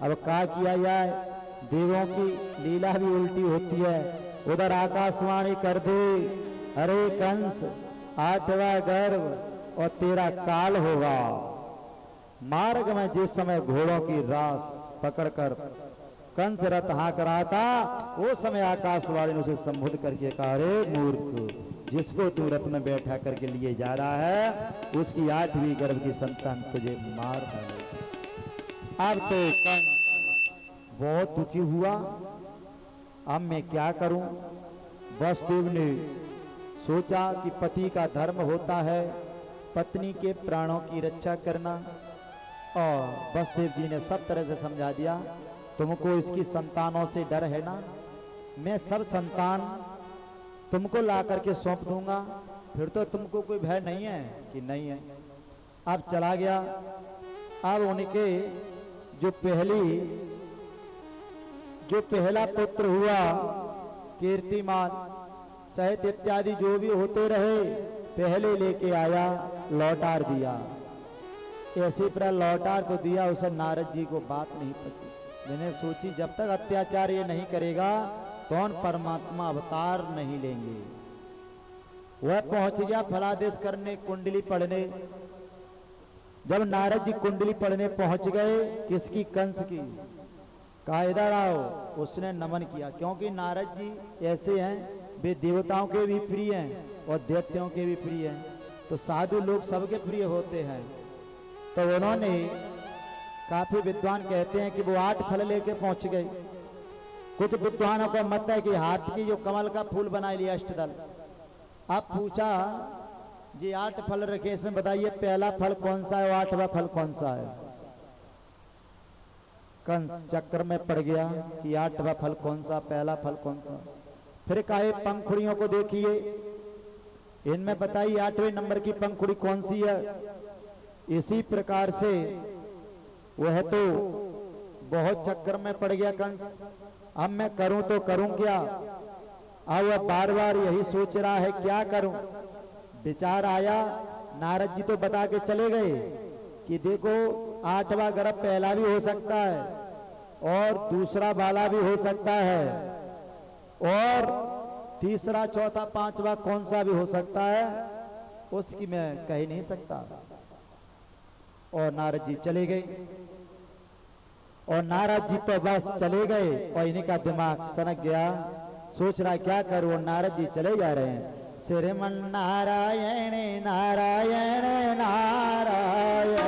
अब क्या किया जाए, देवों की लीला भी उल्टी होती है। उधर आकाशवाणी कर दे, अरे कंस 8वां गर्भ और तेरा काल होगा। मार्ग में जिस समय घोड़ों की रास पकड़कर कंस रथ हाँक रहा था, वो समय आकाशवाणी ने उसे संबोध करके कहा, रे मूर्ख, जिसको तू रथ में बैठा करके लिए जा रहा है, उसकी 8वीं गर्भ की संतान तुझे मार डालेगा। अब तो कंस बहुत दुखी हुआ। अब मैं क्या करूं? वसुदेव ने सोचा कि पति का धर्म होता है पत्नी के प्राणों की रक्षा करना, और वसुदेव जी ने सब तरह से समझा दिया, तुमको इसकी संतानों से डर है ना, मैं सब संतान तुमको ला करके सौंप दूंगा, फिर तो तुमको कोई भय नहीं है कि नहीं है। अब चला गया। अब उनके जो पहला पुत्र हुआ कीर्तिमान सहित इत्यादि जो भी होते रहे, पहले लेके आया, लौटार दिया। ऐसे पर लौटार तो दिया, उसे नारद जी को बात नहीं पची। मैंने सोची जब तक अत्याचार ये नहीं करेगा तो परमात्मा अवतार नहीं लेंगे। वह पहुंच गया फलादेश करने, कुंडली पढ़ने। जब नारद जी कुंडली पढ़ने पहुंच गए, किसकी? कंस की। कहा इधर आओ। उसने नमन किया, क्योंकि नारद जी ऐसे हैं, वे देवताओं के भी प्रिय हैं और दैत्यों के भी प्रिय हैं, तो साधु लोग सबके प्रिय होते हैं। तो उन्होंने, काफी विद्वान कहते हैं कि वो 8 फल लेके पहुंच गए। कुछ विद्वानों का मत है कि हाथ की जो कमल का फूल बना लिया अष्टदल। आप पूछा जी 8 फल रखे, इसमें बताइए पहला फल कौन सा है, 8वां फल कौन सा है? कंस चक्कर में पड़ गया कि 8वां फल कौन सा, पहला फल कौन सा। फिर कहे पंखुड़ियों को देखिए, इनमें बताइए 8वें नंबर की पंखुड़ी कौन सी है। इसी प्रकार से वह तो बहुत चक्कर में पड़ गया कंस। अब मैं करूं तो करूं क्या? अब वह बार बार यही सोच रहा है क्या करूं। विचार आया, नारद जी तो बता के चले गए कि देखो 8वां गर्भ पहला भी हो सकता है और दूसरा बाला भी हो सकता है, और तीसरा चौथा पांचवा कौन सा भी हो सकता है, उसकी मैं कह ही नहीं सकता। और नारद जी चले गए। और नारद जी तो बस चले गए और इन्हीं का दिमाग सनक गया, सोच रहा क्या करूं। नारद जी चले जा रहे हैं, श्रीमन नारायण नारायण नारायण।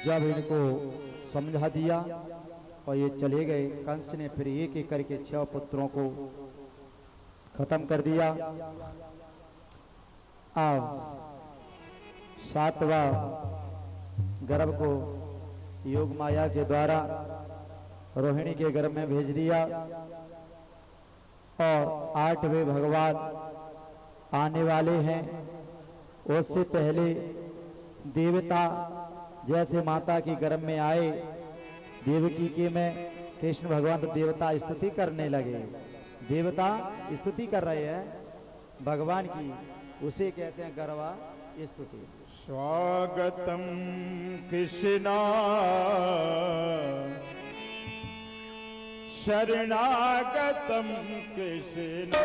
जब इनको समझा दिया और ये चले गए, कंस ने फिर एक एक करके 6 पुत्रों को खत्म कर दिया। अब 7वां गर्भ को योग माया के द्वारा रोहिणी के गर्भ में भेज दिया, और 8वें भगवान आने वाले हैं। उससे पहले देवता जैसे माता के गर्भ में आए, देवकी के में कृष्ण भगवान तो देवता स्तुति करने लगे। देवता स्तुति कर रहे हैं भगवान की, उसे कहते हैं गर्वा स्तुति। स्वागतम कृष्णा शरणागतम कृष्णा,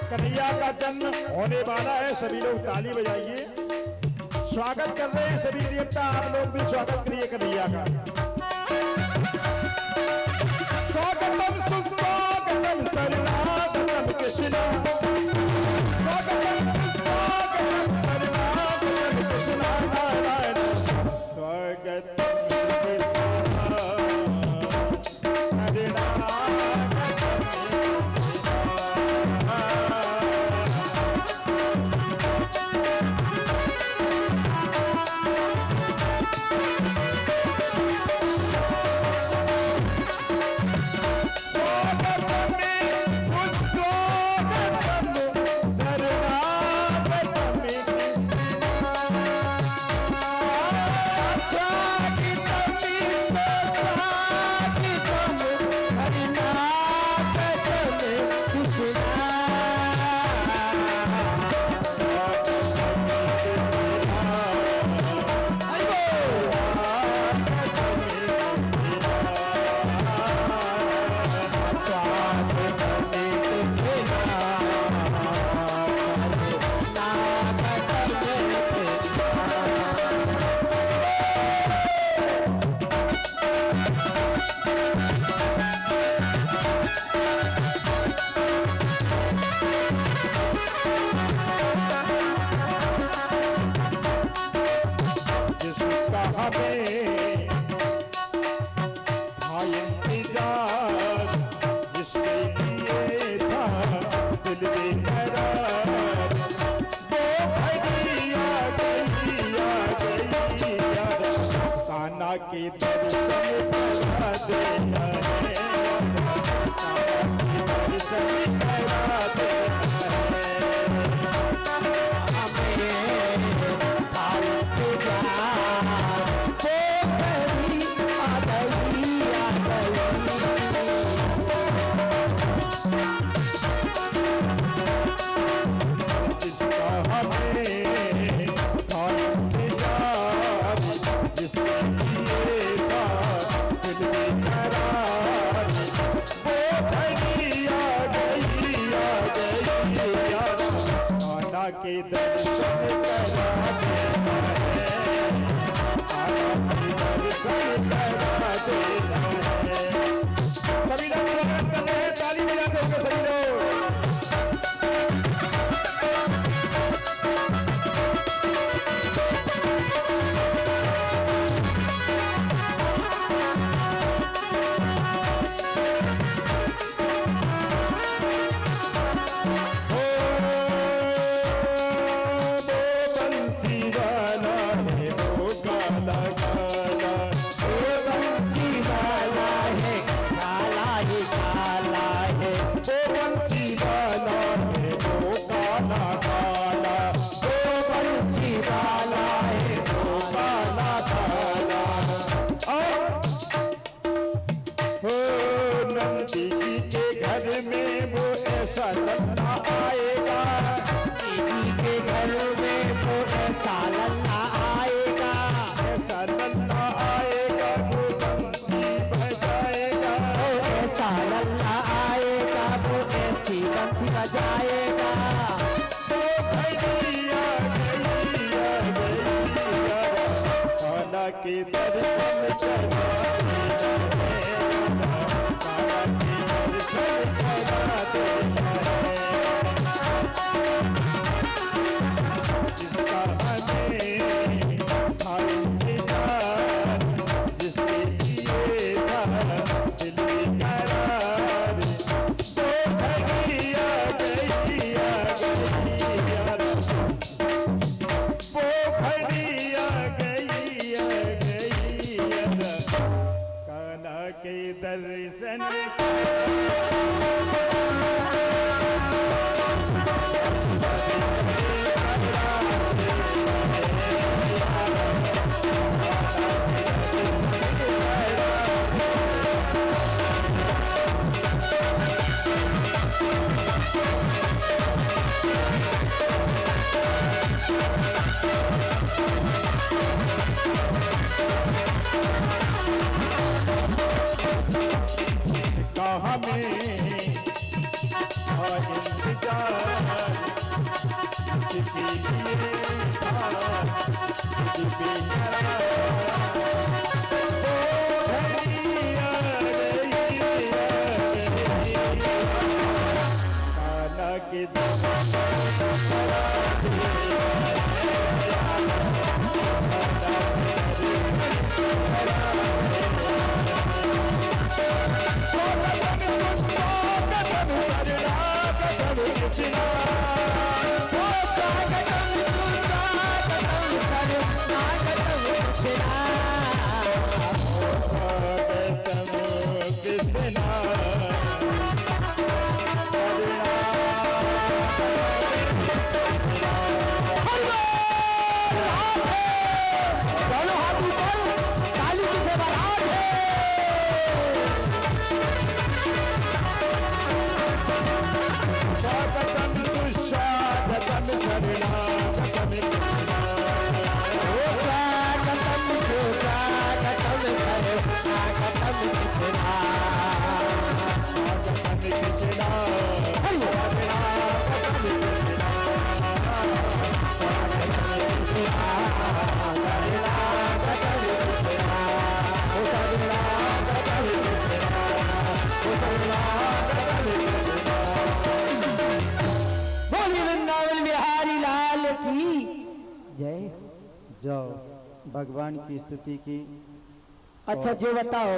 कन्हैया का जन्म होने वाला है। सभी लोग ताली बजाइए, स्वागत कर रहे हैं सभी देवता। आप लोग भी स्वागत करिए कन्हैया का। स्वागतम सुस्वागतम शरणागतम कृष्ण, स्वागतम सुस्वागतम शरणागतम कृष्ण नारायण, स्वागतम के दर्शन करा देना है, दर्शन करा देना के दर्शन करा देना है, दर्शन करा देना है। सभी लोग स्वागत कर रहे हैं, ताली बजाते हुए सभी लोग। में वो ऐसा लल्ला आएगा, दीदी के घर में वो ऐसा लल्ला आएगा, ऐसा लल्ला आएगा वो बंसी बजाएगा, ऐसा लल्ला आएगा वो ऐसी बंसी बजाएगा। तो भैया गैया गैया खाना के दर्शन करा के दर्शन हमें इंतजार जाओ भगवान की स्तुति की। अच्छा जो बताओ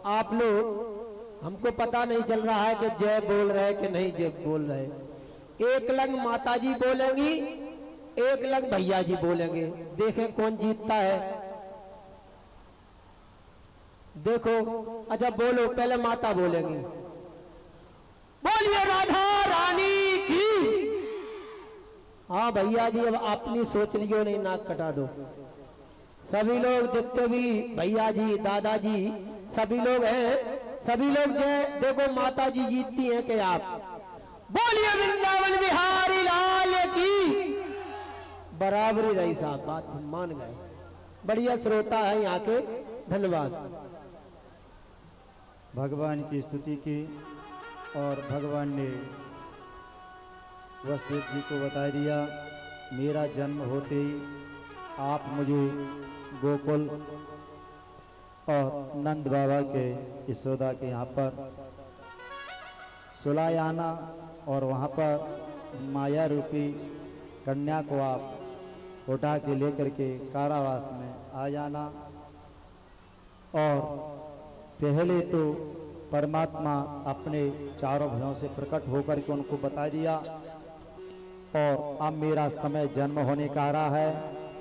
आप लोग, हमको पता नहीं चल रहा है कि जय बोल रहे कि नहीं जय बोल रहे। एक लंग माता जी बोलेंगी, एक लंग भैया जी बोलेंगे, देखें कौन जीतता है। देखो अच्छा बोलो, पहले माता बोलेंगी। बोलिए राधा रानी की। हाँ भैया जी, अब अपनी सोच लियो, नहीं नाक कटा दो। सभी लोग जितने भी भैया जी दादाजी सभी लोग हैं, सभी लोग जय। देखो माता जी जीतती हैं कि आप बोलिए वृंदावन बिहारी लाल की। बराबरी रही साहब, बात मान गए। बढ़िया श्रोता है यहाँ के, धन्यवाद। भगवान की स्तुति की और भगवान ने वसुदेव जी को बता दिया, मेरा जन्म होते ही आप मुझे गोकुल और नंद बाबा के यशोदा के यहाँ पर सुलाए आना और वहाँ पर माया रूपी कन्या को आप उठा के लेकर के कारावास में आ जाना। और पहले तो परमात्मा अपने चारों भुजों से प्रकट होकर के उनको बता दिया, और अब मेरा समय जन्म होने का आ रहा है।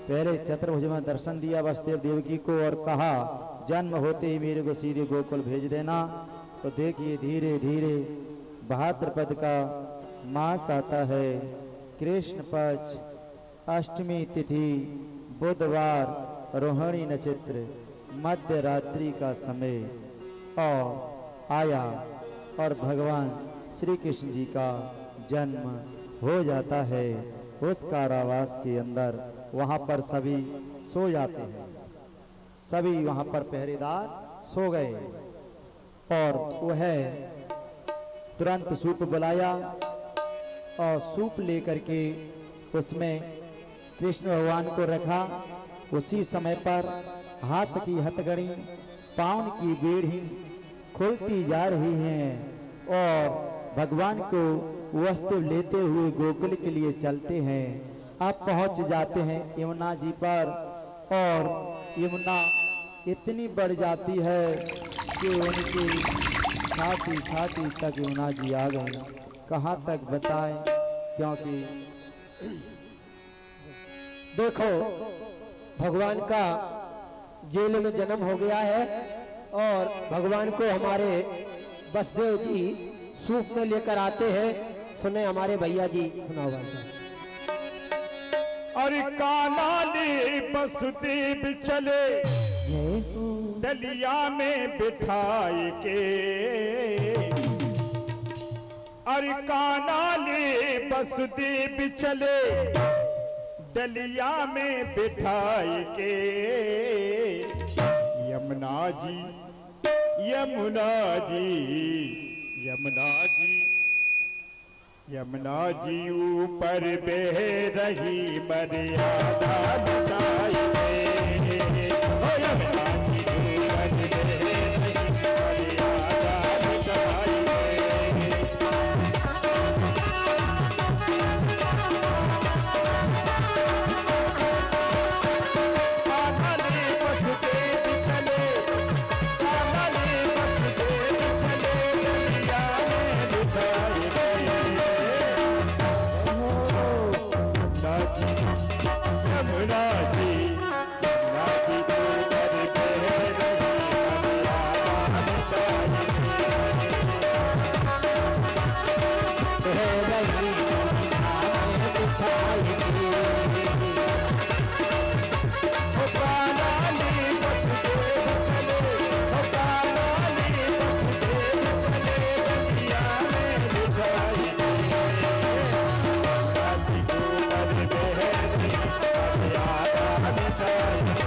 पहले चतुर्भुज में दर्शन दिया वसुदेव देवकी को और कहा जन्म होते ही मेरे को सीधे गोकुल भेज देना। तो देखिए धीरे धीरे भाद्रपद का मास आता है, कृष्ण पक्ष, अष्टमी तिथि, बुधवार, रोहिणी नक्षत्र, मध्य रात्रि का समय और आया और भगवान श्री कृष्ण जी का जन्म हो जाता है उस कारावास के अंदर। वहाँ पर सभी सो जाते हैं, सभी वहाँ पर पहरेदार सो गए और वह तुरंत सूप बुलाया और सूप लेकर के उसमें कृष्ण भगवान को रखा। उसी समय पर हाथ की हथकड़ी, पाँव की बेड़ी खुलती जा रही हैं और भगवान को वस्तु लेते हुए गोकुल के लिए चलते हैं। अब पहुंच जाते हैं यमुना जी पर और यमुना इतनी बढ़ जाती है कि उनकी छाती छाती तक यमुना जी आ गए। कहाँ तक बताएं, क्योंकि देखो भगवान का जेल में जन्म हो गया है और भगवान को हमारे वसुदेव जी सूप में लेकर आते हैं। सुने हमारे भैया जी, सुनाओ भाई साहब। अरे काला ने वसुदेव चले डलिया में बिठाए के, अरे काला ने वसुदेव चले डलिया में बिठाए के। यमुना जी यमुना जी यमुना जी यमुना जी ऊपर बह रही मर्यादा बताई दे। ओ यमुना जी ऊपर बह रही मर्यादा बताई दे। आनाने वसुदेव चले, आनाने वसुदेव चले, गलिया में बिताई दे। यमुना जी ऊपर बह रही मर्यादा बताई ओ कानाली वसुदेव चले, ओ कानाली वसुदेव चले, गलिया में बिताई दे। यमुना जी ऊपर बह रही मर्यादा बताई दे।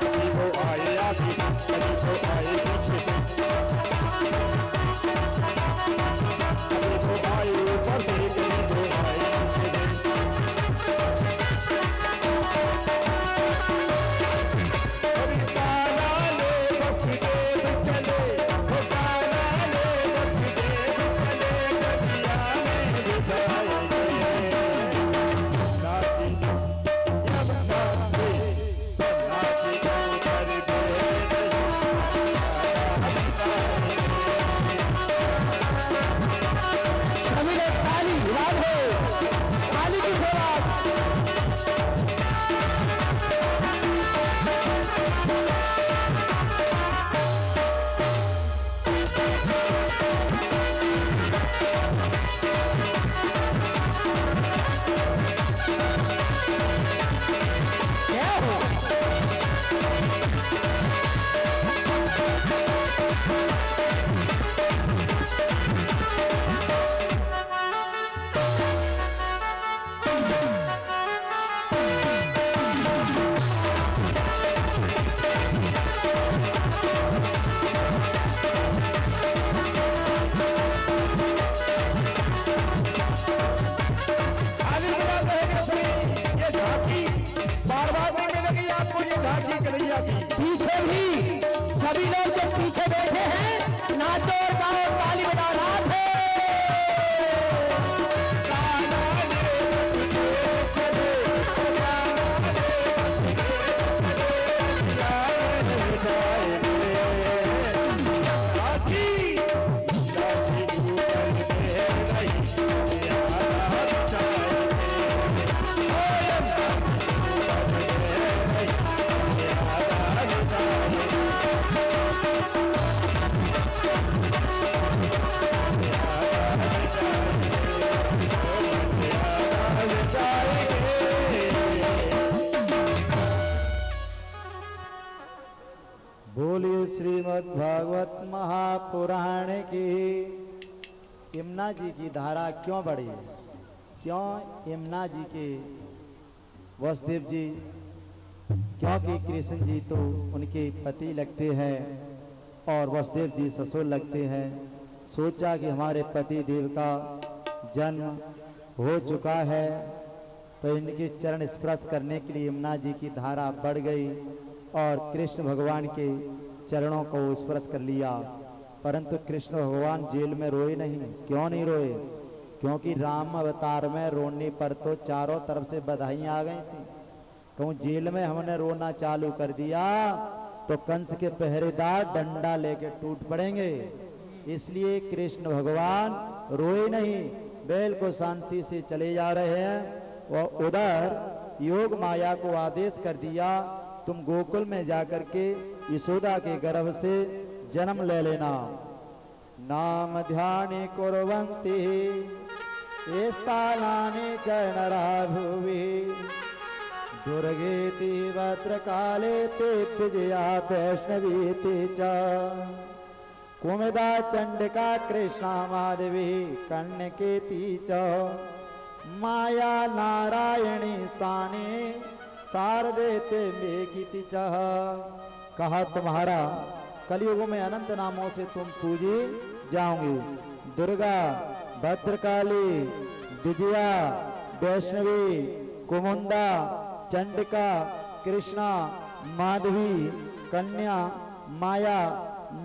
कभी वो आए आगे, कभी वो आए पीछे से, कभी वो आए ऊपर से, कभी वो आए नीचे से। कभी कानाले वसुदेव चले, ओ कानाले वसुदेव चले, गलिया में बिताई दे। नाची यमुना जी, नाची ऊपर बह रही सभी लोग ताली हिलाओ, ताली की सेवा। क्या हो? आगे बुलाते हैं कि सभी ये झांकी बार बार नहीं मिलेगी आपको, ये झांकी कन्हैया की। पीछे भी सभी लोग जो पीछे बैठे हैं नाचो और गाओ, ताली बजाओ, रात है। कानाले वसुदेव चले, ओ कानाले वसुदेव चले, गलिया में बिताई दे। नाची नाची ऊपर बह रही मर्यादा बताई दे। ओ यमुना जी ऊपर बह रही मर्यादा बताई दे। बोलिए श्रीमद् भागवत महापुराण की। यमुना जी की धारा क्यों बढ़ी? क्यों यमुना जी के वसुदेव जी, क्योंकि कृष्ण जी तो उनके पति लगते हैं और वसुदेव जी ससुर लगते हैं। सोचा कि हमारे पति देव का जन्म हो चुका है तो इनके चरण स्पर्श करने के लिए यमुना जी की धारा बढ़ गई और कृष्ण भगवान के चरणों को स्पर्श कर लिया। परंतु कृष्ण भगवान जेल में रोए नहीं। क्यों नहीं रोए? क्योंकि राम अवतार में रोने पर तो चारों तरफ से बधाइयां आ गई थी। कहूँ जेल में हमने रोना चालू कर दिया तो कंस के पहरेदार डंडा लेके टूट पड़ेंगे। इसलिए कृष्ण भगवान रोए नहीं, बिल्कुल शांति से चले जा रहे हैं। और उधर योग माया को आदेश कर दिया, तुम गोकुल में जाकर के यशोदा के गर्भ से जन्म ले लेना। नाम ध्याने कुर्वन्ति स्थानानि च नरा भुवि दुर्गेति वज्रकाले ते विजया वैष्णवीति च कुमुदा चंडिका कृष्णा माधवी कन्यकेति च माया नारायणी साने शारदे ते मेघिति चह। कहा तुम्हारा कलयुग में अनंत नामों से तुम पूजी जाओगे। दुर्गा, भद्रकाली, विजया, वैष्णवी, कुमुंदा, चंडिका, कृष्णा, माधवी, कन्या, माया,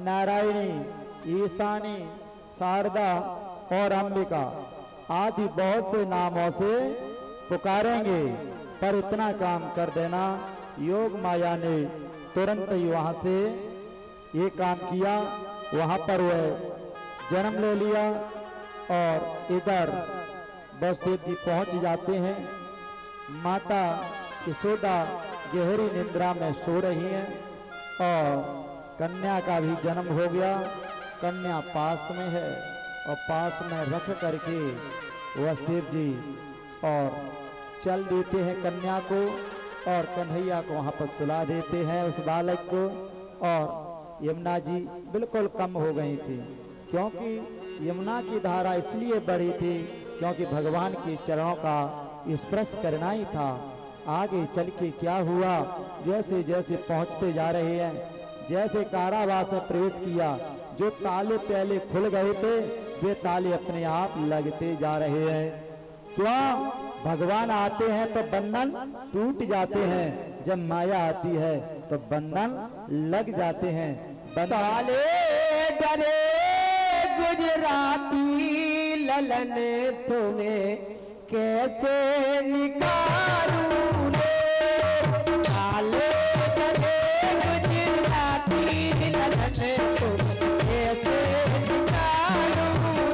नारायणी, ईशानी, शारदा और अंबिका आदि बहुत से नामों से पुकारेंगे। पर इतना काम कर देना, योग माया ने तुरंत ही वहां से ये काम किया। वहां पर वह जन्म ले लिया और इधर वसुदेव जी पहुंच जाते हैं। माता यशोदा गहरी निद्रा में सो रही हैं और कन्या का भी जन्म हो गया। कन्या पास में है और पास में रख करके वसुदेव जी और चल देते हैं कन्या को और कन्हैया को वहां पर सुला देते हैं उस बालक को। और यमुना जी बिल्कुल कम हो गई थी, क्योंकि यमुना की धारा इसलिए बढ़ी थी क्योंकि भगवान के चरणों का स्पर्श करना ही था। आगे चल के क्या हुआ, जैसे जैसे पहुंचते जा रहे हैं, जैसे कारावास में प्रवेश किया, जो ताले पहले खुल गए थे वे ताले अपने आप लगते जा रहे हैं। क्यों? भगवान आते हैं तो बंधन टूट जाते हैं, जब माया आती है तो बंधन लग जाते हैं। ताले डरे गुजराती ललन तुम्हें कैसे निकालूं रे। ताले डरे गुजराती ललन तुम्हें कैसे निकालूं रे।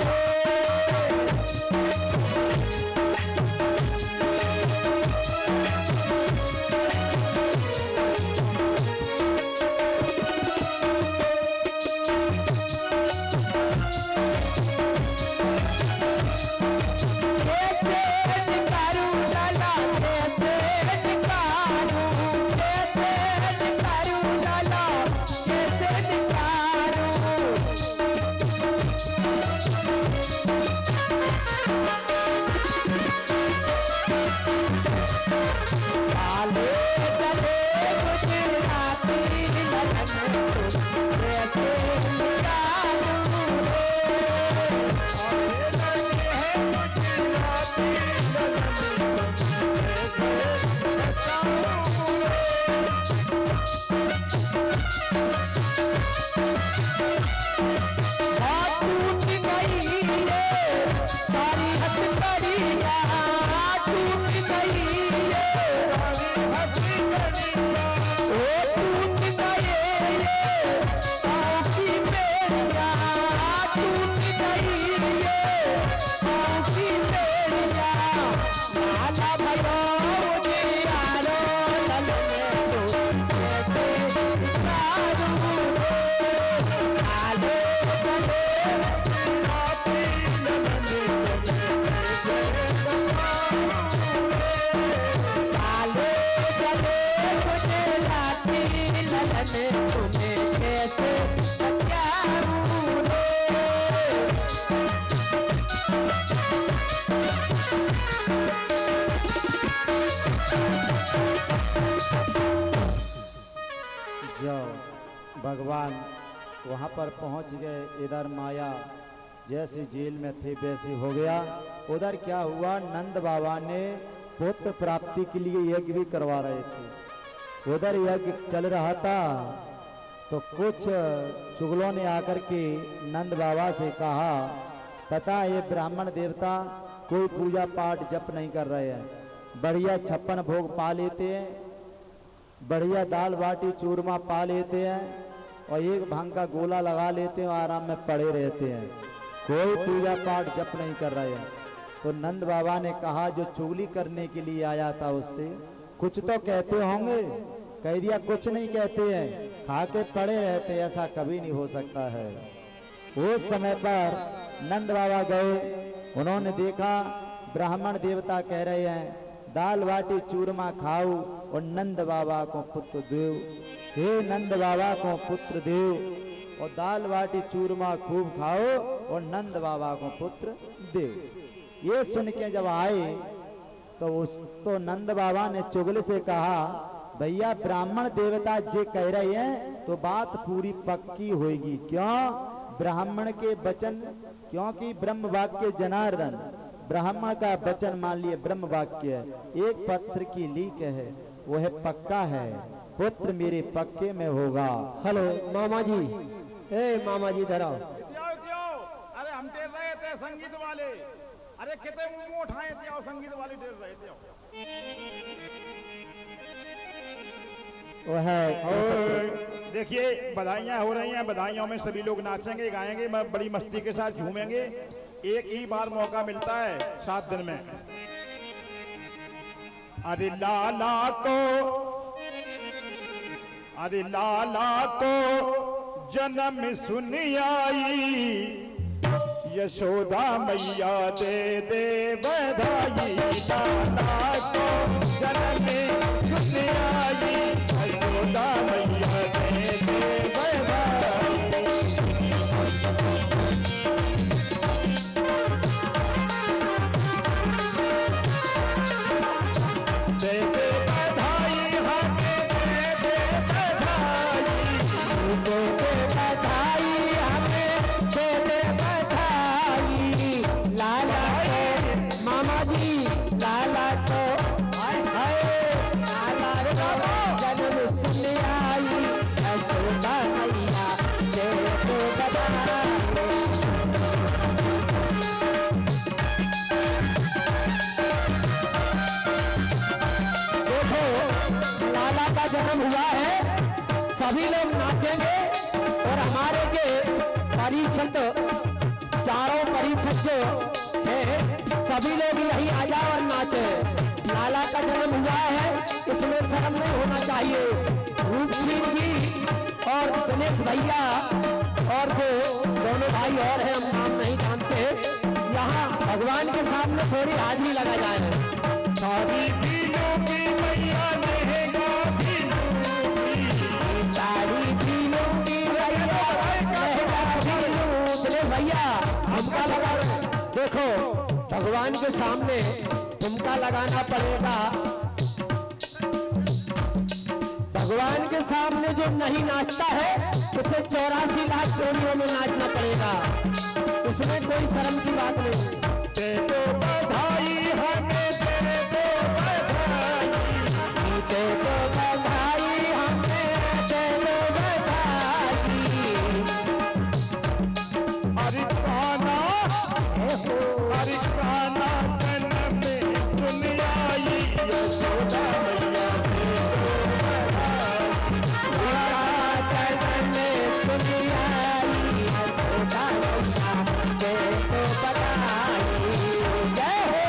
भगवान वहाँ पर पहुँच गए। इधर माया जैसे जेल में थे वैसे हो गया। उधर क्या हुआ, नंद बाबा ने पुत्र प्राप्ति के लिए यज्ञ भी करवा रहे थे। उधर यज्ञ चल रहा था तो कुछ चुगलों ने आकर के नंद बाबा से कहा, पता है ये ब्राह्मण देवता कोई पूजा पाठ जप नहीं कर रहे हैं, बढ़िया 56 भोग पा लेते हैं, बढ़िया दाल बाटी चूरमा पा लेते हैं और एक भांग का गोला लगा लेते हैं और आराम में पड़े रहते हैं, कोई पूजा पाठ जप नहीं कर रहे हैं। तो नंद बाबा ने कहा जो चुगली करने के लिए आया था उससे कुछ तो कहते होंगे। कह दिया कुछ नहीं कहते हैं, खा के पड़े रहते, ऐसा कभी नहीं हो सकता है। उस समय पर नंद बाबा गए, उन्होंने देखा ब्राह्मण देवता कह रहे हैं दाल बाटी चूरमा खाओ और नंद बाबा को पुत्र देव, हे नंद बाबा को पुत्र देव, और दाल बाटी चूरमा खूब खाओ और नंद बाबा को पुत्र देव। ये सुन के जब आए तो नंद बाबा ने चुगली से कहा, भैया ब्राह्मण देवता जे कह रहे हैं तो बात पूरी पक्की होगी। क्यों? ब्राह्मण के वचन, क्योंकि ब्रह्म वाक्य जनार्दन, ब्राह्मण का वचन मान लिए ब्रह्म वाक्य एक पत्र की लीक है, वह पक्का है, पुत्र मेरे पक्के में होगा। हेलो मामा जी, ए मामा जी धराओ। अरे हम टेर रहे थे संगीत वाले, अरे कितने मुंह उठाए थे संगीत वाले टेर रहे थे। देखिए बधाइयां हो रही हैं, बधाइयों में सभी लोग नाचेंगे गाएंगे, बड़ी मस्ती के साथ झूमेंगे। एक ही बार मौका मिलता है 7 दिन में। अरे लाला को जन्म सुन आई, यशोदा मैया दे दे बधाई। लाला को जन्म सुन आई, यशोदा मैया दे दे बधाई। दे दे बधाई, हमें दे दे बधाई, दे दे बधाई, हमें दे दे बधाई। लाला को मामा जी, लाला को लाला को जन्म सुन आई, यशोदा मैया दे दे बधाई। देखो लाला का जन्म हुआ है, सभी लोग नाचेंगे और हमारे के परीक्षित, चारों परीक्षित जो है सभी लोग यही आ जाओ और नाचे। लाला का जन्म हुआ है, इसमें शर्म नहीं होना चाहिए। रूप सिंह जी और दिनेश भैया और जो दोनों भाई और हैं, हम नाम नहीं जानते, यहाँ भगवान के सामने थोड़ी हाजिरी लगा जाए। सारी पीलों की मैया रहेगा साड़ी पीलों की भैया ठुमका लगा। देखो भगवान के सामने ठुमका लगाना पड़ेगा। भगवान के सामने जो नहीं नाचता है उसे 84 लाख चोरियों में नाचना पड़ेगा, उसमें कोई शर्म की बात नहीं। दे दो बधाई, हमें दे दो बधाई, दे दो बधाई, हमें दे दो बधाई। अरे काना जन्म सुन आई, यशोदा मैया दे दो बधाई। जन्म सुन आई, यशोदा मैया दे दो बधाई। जय हो।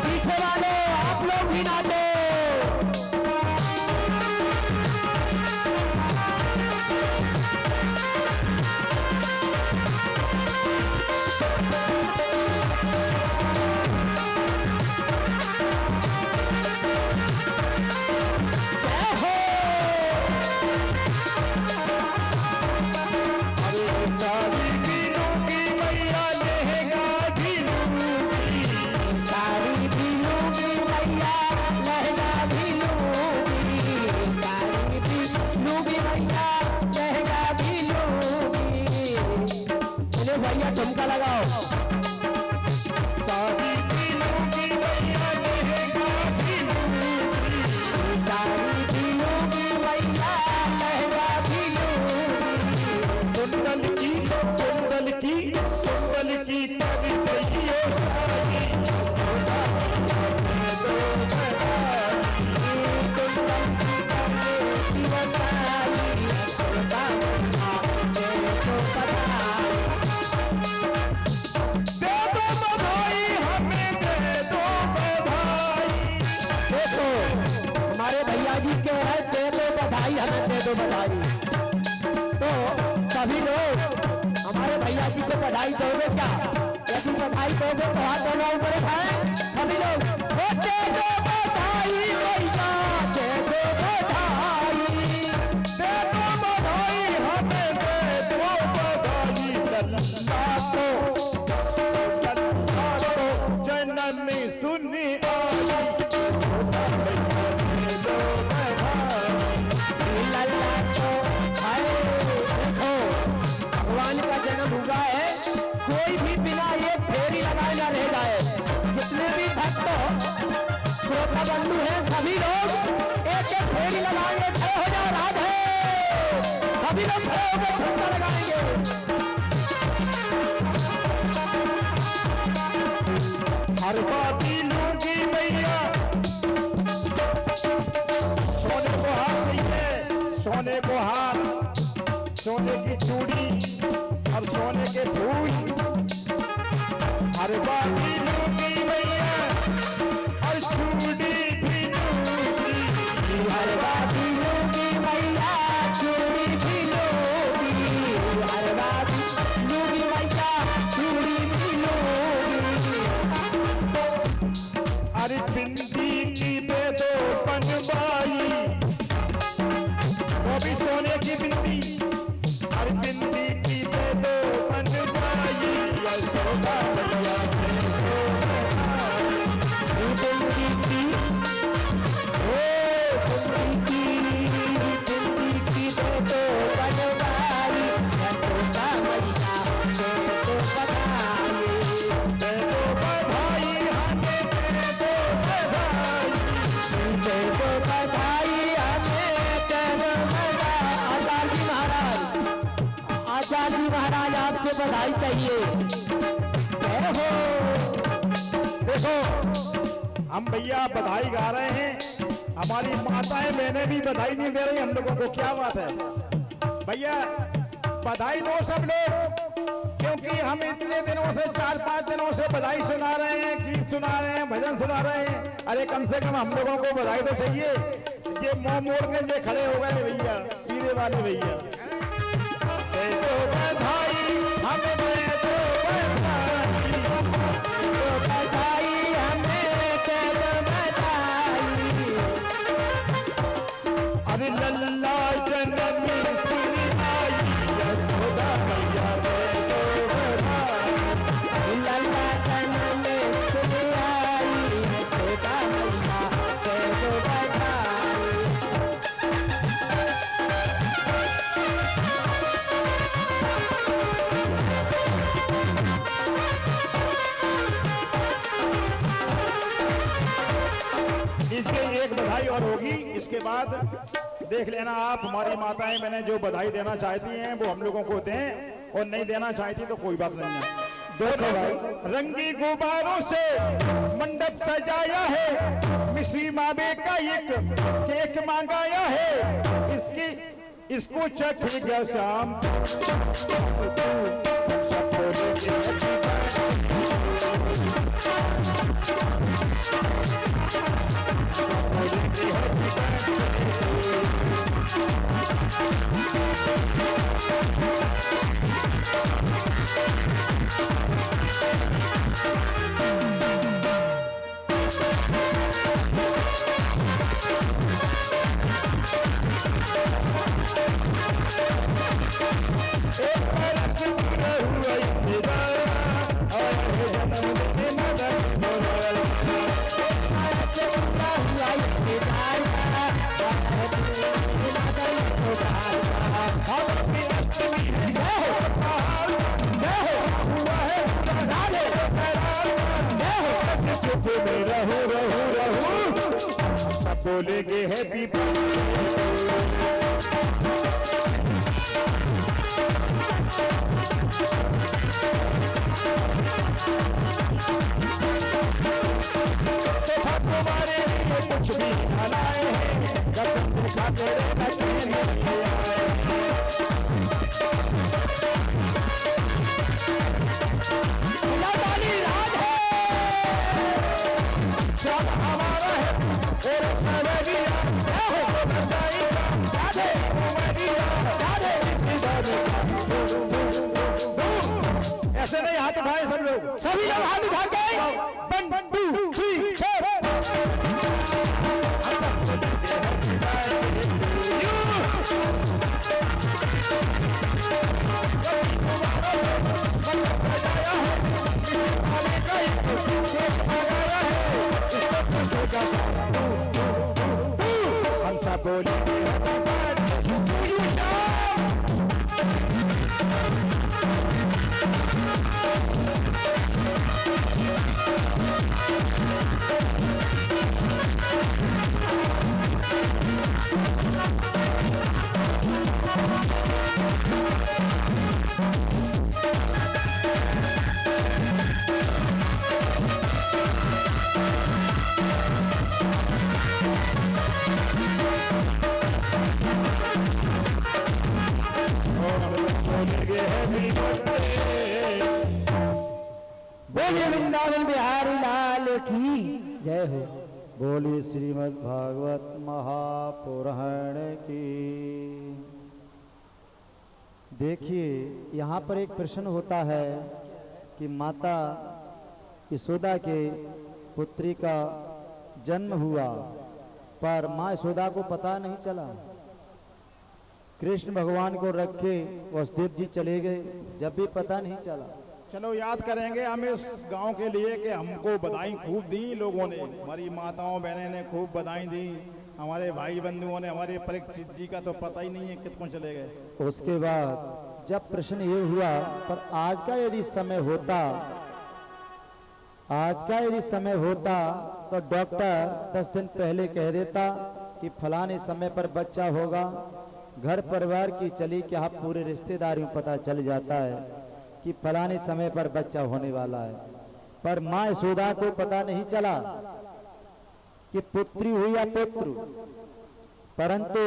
पीछे वाले आप लोग भी नाचो। जय हो। सारी पीलों की मैया रहेगा साड़ी भी लूंगी भैया, लहंगा भी लूंगी। साड़ी भी लूंगी भैया, लहंगा भी लूंगी। चलिए भैया ठुमका लगाओ। सारी पीलों की मैया रहेगा साड़ी भी लूंगी भैया, लहंगा भी लूंगी। कुंडल की कर रही है सारी, यशोदा मैया दे दो दे दो बधाई, हमें दे दो बधाई। देखो हमारे भैया जी के है, दे दो बधाई, हमें दे दो बधाई। तो सभी लोग हमारे भैया जी को बधाई दोगे क्या? यदि बधाई दोगे तो हाथ दोनों ऊपर उठाएं सभी लोग। ओ दे दो बधाई भैया, दे दो बधाई। दे दो बधाई, हमें दे दो बधाई। लल्ला को ठेली लगाएंगे, खड़े हो जाओ राधे, सभी लोग खड़े होकर ठुमका लगाएंगे। हर बाती लूंगी मैया, सोने को हार चाहिए, सोने को हार, सोने की चूड़ी और सोने के फूल। हर बाती लूंगी मैया और चूड़ी भी लूंगी, हर बाती लूंगी मैया, चूड़ी भी लूंगी, हर बाती लूंगी मैया, चूड़ी भी लूंगी। अरे बिंदी की दे दो बनवाई, वो भी सोने की बिंदी, अरे बिंदी की दे दो बनवाई, यशोदा मैया बिंदी की, ओ बिंदी की दे दो बनवाई, यशोदा मैया दे दो बधाई, दे दो बधाई, हमें दे दो बधाई, दे दो बधाई हमें, दे दो बधाई। आचार्य जी महाराज आपसे बधाई चाहिए। जय हो। देखो हम भैया बधाई गा रहे हैं, हमारी माताएं बहनें भी बधाई नहीं दे रही हम लोगों को, क्या बात है भैया? बधाई दो सब लोग, क्योंकि हम इतने दिनों से 4-5 दिनों से बधाई सुना रहे हैं, गीत सुना रहे हैं, भजन सुना रहे हैं। अरे कम से कम हम लोगों को बधाई तो चाहिए। ये मुंह मोड़ के ये खड़े हो गए भैया, सीधे वाले भैया। दे दो बधाई, हमें दे दो बधाई, दो बधाई हमें, दे दो बधाई। अरे लल्ला जननी श्री आई, यशोदा मैया दे दो बधाई, लल्ला जनम सुनी आई, यशोदा मैया दे दो बधाई। इसके एक बधाई और होगी, इसके बाद देख लेना आप। हमारी माताएं मैंने जो बधाई देना चाहती हैं वो हम लोगों को दें, और नहीं देना चाहती तो कोई बात नहीं है। देखो भाई, रंगी गुब्बारों से मंडप सजाया है, मिश्री मावे का एक केक मांगाया है, इसको चखेगा शाम बोलेंगे हैप्पी तुम्हारे लिए कुछ भी भलाए हैं, कसम खाते रहना सब हमारा है, ऐसे नहीं हाथ उठाए सब लोग, सभी लोग हाथ उठा के 1 2 3 4 हम सब बोलेंगे बोलिए वृंदावन बिहारी लाल की जय हो। बोलिए श्रीमद् भागवत महापुराण की। देखिए यहाँ पर एक प्रश्न होता है कि माता यशोदा के पुत्री का जन्म हुआ पर माँ यशोदा को पता नहीं चला। कृष्ण भगवान को रखे वसुदेव जी चले गए, जब भी पता नहीं चला। चलो याद करेंगे हम इस गांव के लिए कि हमको बधाई खूब दी लोगों ने, हमारी माताओं बहनें ने खूब बधाई दी, हमारे भाई बंधुओं ने, हमारे परीक्षित जी का तो पता ही नहीं है कितने चले गए। उसके बाद जब प्रश्न ये हुआ पर आज का यदि समय होता तो डॉक्टर 10 दिन पहले कह देता कि फलाने समय पर बच्चा होगा। घर परिवार की चली क्या पूरे रिश्तेदारियों पता चल जाता है कि फलाने समय पर बच्चा होने वाला है। पर माँ यशोदा को पता नहीं चला कि पुत्री हुई या पुत्र, परंतु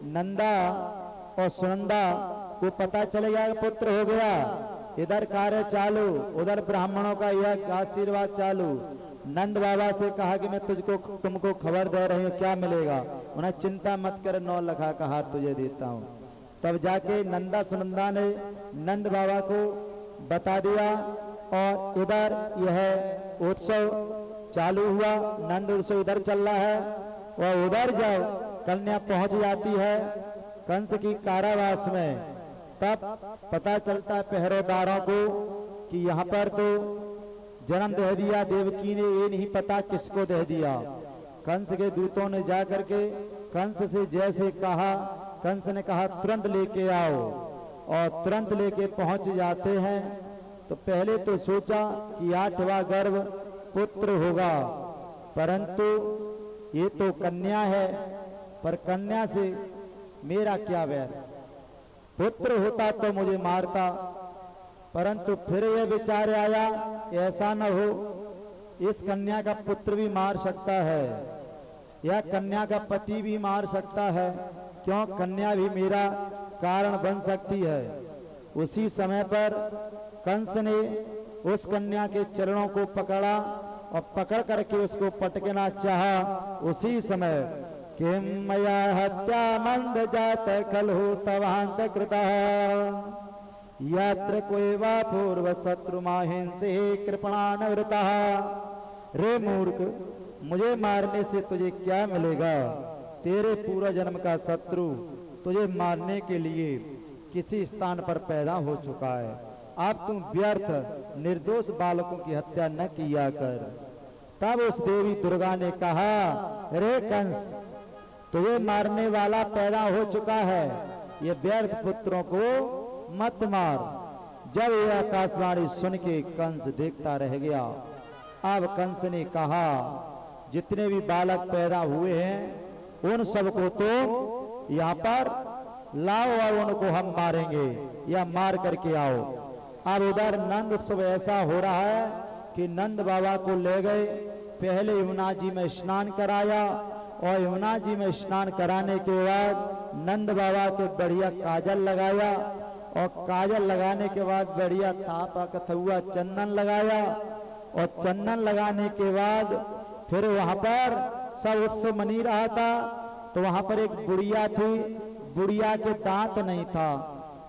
नंदा और सुनंदा को पता चल गया पुत्र हो गया। इधर कार्य चालू, उधर ब्राह्मणों का यह आशीर्वाद चालू। नंद बाबा से कहा कि मैं तुमको खबर दे रही हूँ, क्या मिलेगा? उन्हें चिंता मत कर, 9 लाख का हार तुझे देता हूँ। तब जाके नंदा सुनंदा ने नंद बाबा को बता दिया और इधर यह उत्सव चालू हुआ। नंद उत्सव इधर चल रहा है और उधर जब कन्या पहुंच जाती है कंस की कारावास में, तब पता चलता है पहरेदारों को कि यहाँ पर तो जन्म दे दिया देवकी ने, ये नहीं पता किसको दे दिया। कंस के दूतों ने जाकर के कंस से जैसे कहा, कंस ने कहा तुरंत लेके आओ, और तुरंत लेके पहुंच जाते हैं। तो पहले तो सोचा कि 8वां गर्भ पुत्र होगा, परंतु ये तो कन्या है, पर कन्या से मेरा क्या वैर, पुत्र होता तो मुझे मारता। परंतु फिर यह विचार आया ऐसा न हो, इस कन्या का पुत्र भी मार सकता है या कन्या का पति भी मार सकता है, क्यों कन्या भी मेरा कारण बन सकती है। उसी समय पर कंस ने उस कन्या के चरणों को पकड़ा और पकड़ करके उसको पटकना चाहा। उसी समय किम मया हत्या मंद जात खलु तवांत कृता यत्र कोएवा पूर्व शत्रु माहिंसे कृपणानवृता। रे मूर्ख, मुझे मारने से तुझे क्या मिलेगा? तेरे पूर्व जन्म का शत्रु तुझे मारने के लिए किसी स्थान पर पैदा हो चुका है। अब तुम व्यर्थ निर्दोष बालकों की हत्या न किया कर। तब उस देवी दुर्गा ने कहा, रे कंस, तुझे मारने वाला पैदा हो चुका है, ये व्यर्थ पुत्रों को मत मार। जब यह आकाशवाणी सुन के कंस देखता रह गया। अब कंस ने कहा, जितने भी बालक पैदा हुए हैं उन सबको तो यहाँ पर लाओ और उनको हम मारेंगे या मार करके आओ। अब उधर नंद उत्सव ऐसा हो रहा है कि नंद बाबा को ले गए, पहले यमुना जी में स्नान कराया और यमुना जी में स्नान कराने के बाद नंद बाबा को बढ़िया काजल लगाया और काजल लगाने के बाद बढ़िया थापा कथुआ चंदन लगाया और चंदन लगाने के बाद फिर वहां पर सब उत्सव मनी रहा था। तो वहां पर एक बुढ़िया थी, बुढ़िया के दांत नहीं था,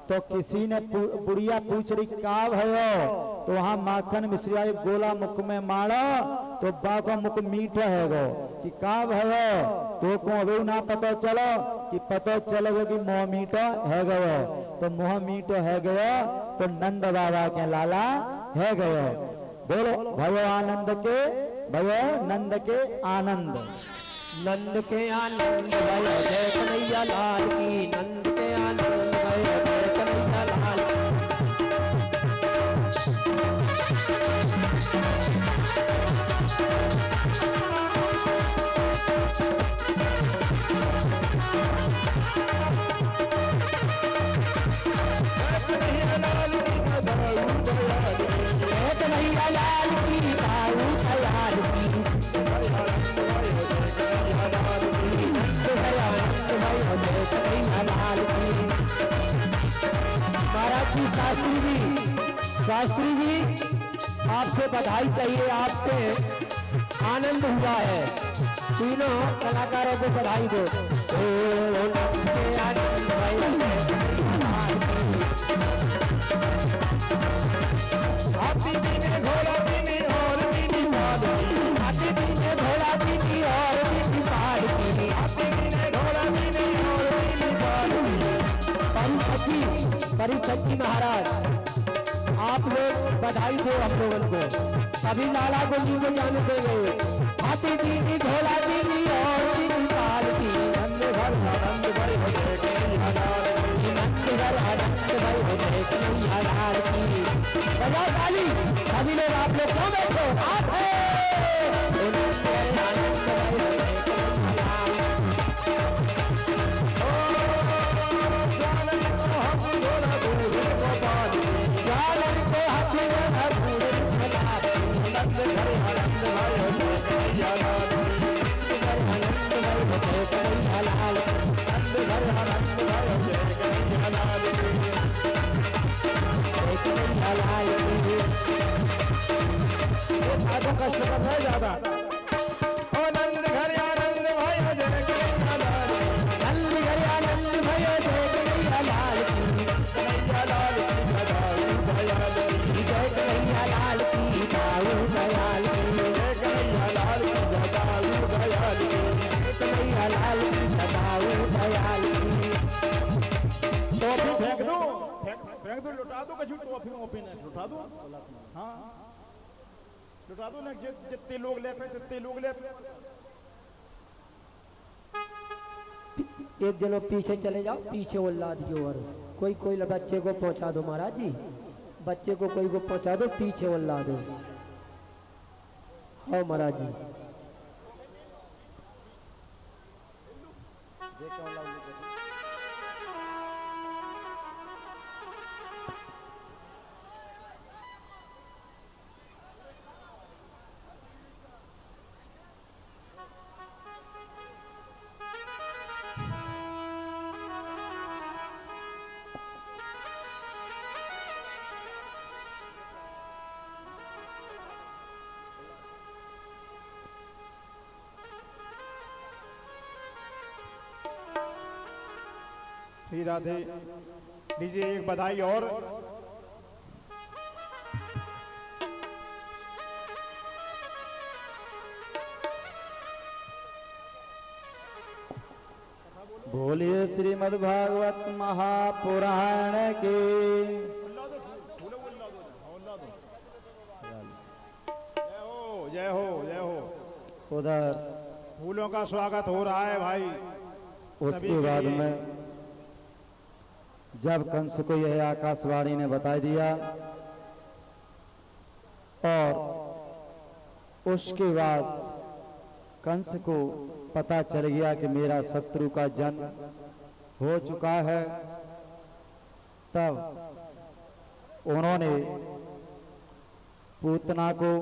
तो किसी ने बुढ़िया पूछ रही का भयो, तो वहां माखन मिश्रिया गोला मुख में मारा तो बाबा मुख मीठा है गो कि का भयो, तो को अभी ना पता चलो कि पता चलेगा कि मुंह मीठा है गयो, तो मुंह मीठो है गयो तो नंद बाबा के लाला है गयो। बोलो भयो आनंद के, भयो नंद के आनंद, नंद के आनंद भयो जय कन्हैया लाल की, नंद के आनंद भयो जय कन्हैया लाल की। कन्हैया लाल की ताऊ तैयार की, नंद भयो जय कन्हैया लाल की। महाराज जी शास्त्री जी आपसे बधाई चाहिए, आपसे आनंद हुआ है। तीनों कलाकारों को बधाई दो। हाथी दीने घोड़ा दीनी और दीनी पालकी, हाथी दीने घोड़ा दीनी और दीनी पालकी, हाथी दीने घोड़ा दीनी और दीनी पालकी। परिसची महाराज आप लोग बधाई दो हम लोगों को, सभी लाला को जी को जाने देंगे। हाथी दीनी घोड़ा दीनी और दीनी पालकी, नंद भर आनंद भर होते कन्हैया लाल की, नंद भर आनंद भर होते कन्हैया लाल की। बजाओ ताली सभी लोग, आप लोग क्यों बैठो, आप है आनंद भर होते कन्हैया लाल। जालन को हाथी घोड़ा बूढ़े खिलाती, नंद भर आनंद भर होते कन्हैया लाल की, आनंद भर होते कन्हैया लाल की। नंद भर आनंद भर होते कन्हैया लाल की। कन्हैया लाल की। ये साधु कष्ट कर है ज्यादा। ओ नंद घर आनंद भाई हो जय कन्हैया लाल की, नंद घर आनंद भयो जय कन्हैया लाल की, कन्हैया लाल की बधाई दयाल की, जय कन्हैया लाल की दाऊ दयाल की, जय कन्हैया लाल की बधाई दयाल की। कन्हैया लाल की दाऊ दयाल की। टॉफी फेंक दो, फेंक दो, लुटा दो कछु टॉफी वॉफी ना लुटा दो। हाँ लुटा दो ना, जितने लोग ले पे जितने लोग ले पे। एक जनो पीछे चले जाओ, पीछे उल्ला दियो, और कोई बच्चे को पहुंचा दो महाराज जी, बच्चे को कोई को पहुंचा दो, पीछे उल्ला दो। हाँ महाराज जी। श्री राधे लीजिए एक बधाई और। बोलिए श्रीमद् भागवत महापुराण की। जय हो जय हो। उधर फूलों का स्वागत हो रहा है भाई। उसके बाद में जब कंस को यह आकाशवाणी ने बता दिया और उसके बाद कंस को पता चल गया कि मेरा शत्रु का जन्म हो चुका है, तब उन्होंने पूतना को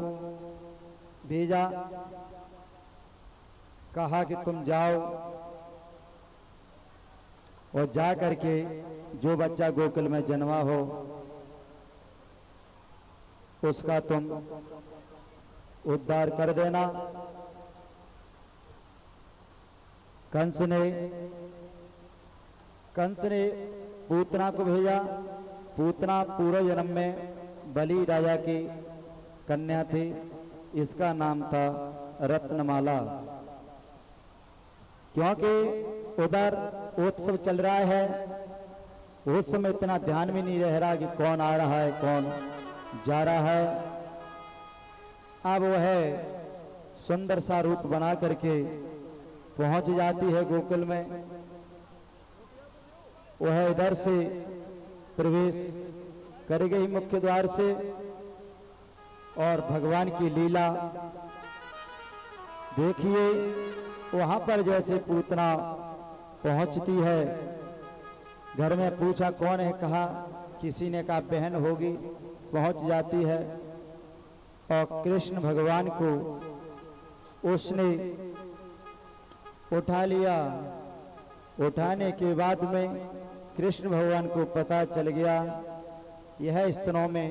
भेजा, कहा कि तुम जाओ और जा करके जो बच्चा गोकुल में जन्मा हो उसका तुम उद्धार कर देना। कंस ने पूतना को भेजा। पूतना पूर्व जन्म में बलि राजा की कन्या थी, इसका नाम था रत्नमाला। क्योंकि उधर उत्सव चल रहा है, उस समय इतना ध्यान भी नहीं रह रहा कि कौन आ रहा है कौन जा रहा है। अब वह सुंदर सा रूप बना करके पहुंच जाती है गोकुल में। वह इधर से प्रवेश कर गई मुख्य द्वार से और भगवान की लीला देखिए। वहां पर जैसे पूतना पहुंचती है, घर में पूछा कौन है, कहा किसी ने कहा बहन होगी, पहुंच जाती है और कृष्ण भगवान को उसने उठा लिया। उठाने के बाद में कृष्ण भगवान को पता चल गया यह स्तनों में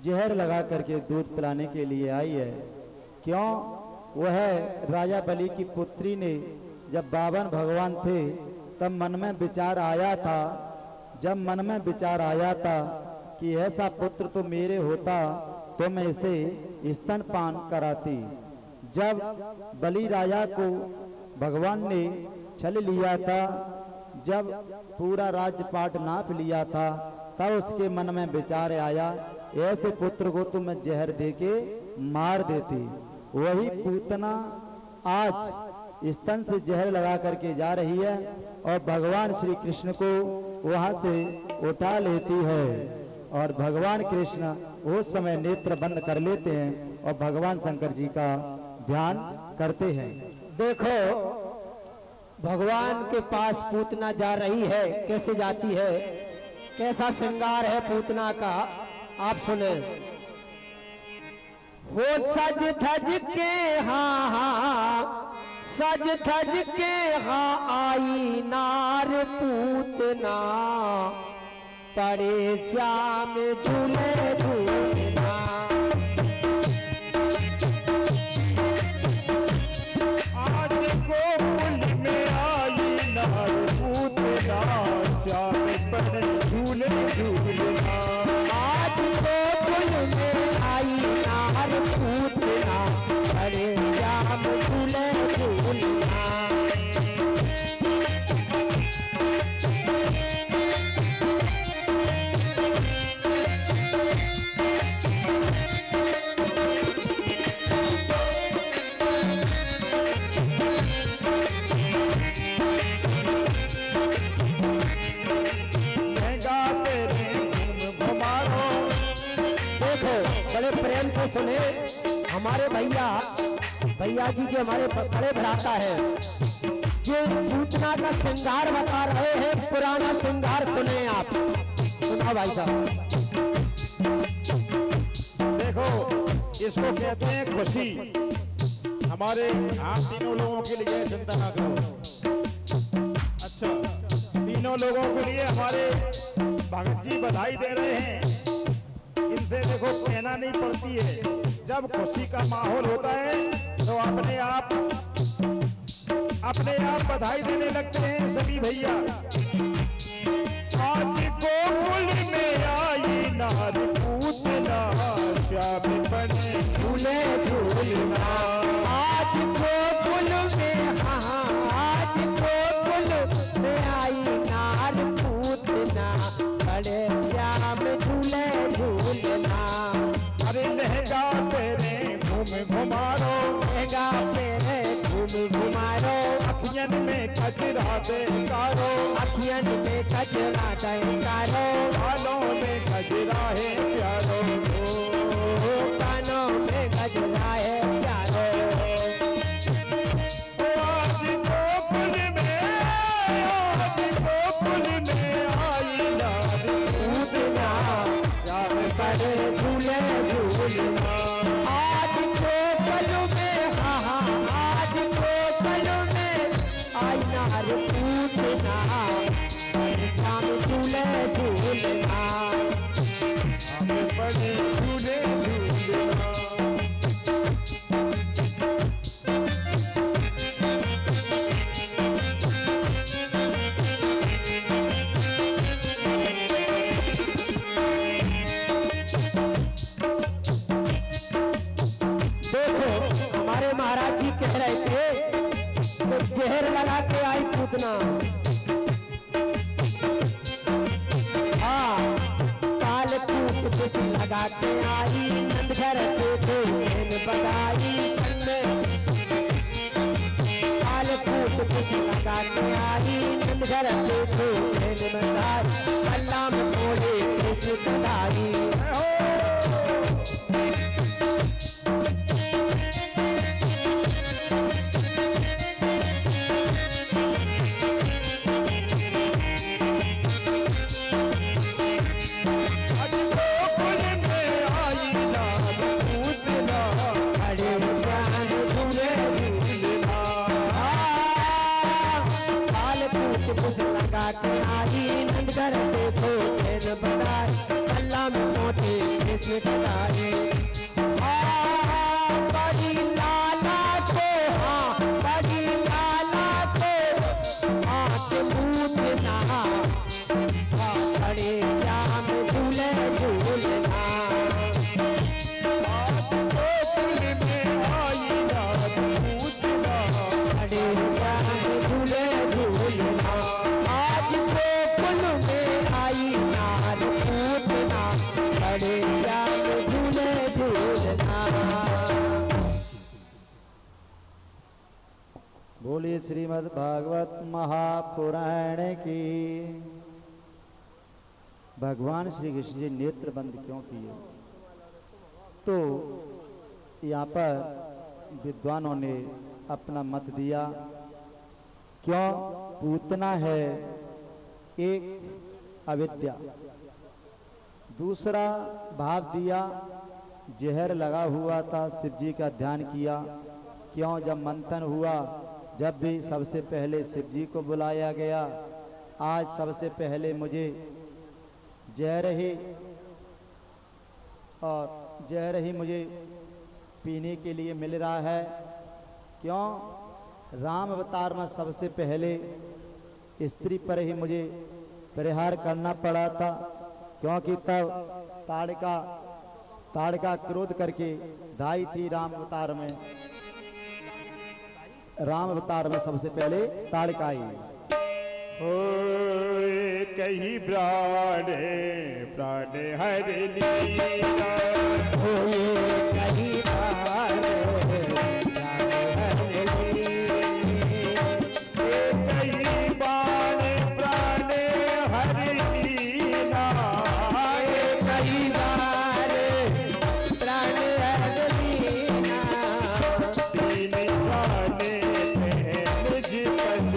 जहर लगा करके दूध पिलाने के लिए आई है। क्यों? वह राजा बलि की पुत्री ने जब बावन भगवान थे तब मन में विचार आया था, जब मन में विचार आया था कि ऐसा पुत्र तो मेरे होता तो मैं इसे स्तनपान कराती। जब बलि राजा को भगवान ने छल लिया था, जब पूरा राजपाट नाप लिया था, तब उसके मन में विचार आया ऐसे पुत्र को तो मैं जहर देके मार देती। वही पूतना आज स्तन से जहर लगा करके जा रही है और भगवान श्री कृष्ण को वहां से उठा लेती है और भगवान कृष्ण उस समय नेत्र बंद कर लेते हैं और भगवान शंकर जी का ध्यान करते हैं। देखो भगवान के पास पूतना जा रही है, कैसे जाती है, कैसा श्रृंगार है पूतना का, आप सुने। हो सज धज के हाँ हाँ, सज धज के हाँ आई नार पूतना, पड़े श्याम झूले झूलना। आज गोकुल में आई नार पूतना, श्याम पड़े झूले झूलना। आज गोकुल में आई नार पूतना, पड़े श्याम झूले झूलना। बड़े प्रेम से सुने हमारे भैया जी जो हमारे बड़े भ्राता है, जो पूतना का श्रृंगार बता रहे हैं, पुराना श्रृंगार सुने आप। सुना भाई साहब। देखो इसको कहते हैं खुशी। हमारे आप तीनों लोगों के लिए चिंता ना करो। अच्छा, तीनों लोगों के लिए हमारे भगत जी बधाई दे रहे हैं। इनसे देखो कहना नहीं पड़ती है, जब खुशी का माहौल होता है तो अपने आप बधाई देने लगते हैं सभी भैया। आज गोकुल में आई नार पूतना, श्याम बने झूले झूलना। आज गोकुल में हाँ, आज गोकुल में आई नार पूतना, बड़े श्याम झूले झूलना। अरे लहंगा तेरे घूम घुमारो, लहंगा तेरे घूम घुमारो, अखियन में कजरा दे कारो, अखियन में कजरा दे कारो, बालों में कजरा है प्यारो, कानों में गजरा है प्यारो। आज गोकुल में आई नार पूतना, श्याम बड़े झूले झूलना। आज गोकुल में हाँ हाँ, आज गोकुल में आई नार पूतना, बड़े श्याम झूले झूलना। बड़े झूले झूलना। देखो हमारे महाराज जी कह रहे थे तो जहर लगा के आई पूतना। हाँ, काल कूट कुछ लगा के आई, नंदघर के धोन बगाई। काल कूट कुछ लगा के आई, नंदघर के धोन बगाई। अल्लाह में छोड़े कृष्ण बधाई। लगा के आई बोलिए श्रीमद् भागवत महापुराण की। भगवान श्री कृष्ण जी नेत्र बंद क्यों किए? तो यहाँ पर विद्वानों ने अपना मत दिया। क्यों? पूतना है एक अविद्या, दूसरा भाव दिया जहर लगा हुआ था, शिव जी का ध्यान किया। क्यों? जब मंथन हुआ, जब भी सबसे पहले शिव जी को बुलाया गया। आज सबसे पहले मुझे जहर ही और जहर ही मुझे पीने के लिए मिल रहा है। क्यों? राम अवतार में सबसे पहले स्त्री पर ही मुझे परिहार करना पड़ा था, क्योंकि तब ताड़का क्रोध करके दाई थी। राम अवतार में सबसे पहले ताड़का आई। होए कहीं प्राण हर लीला, होए कहीं प्राण कहीं बाण प्राण हर लीला, कहीं बार प्राण हर लीला। तीन जाने निज पद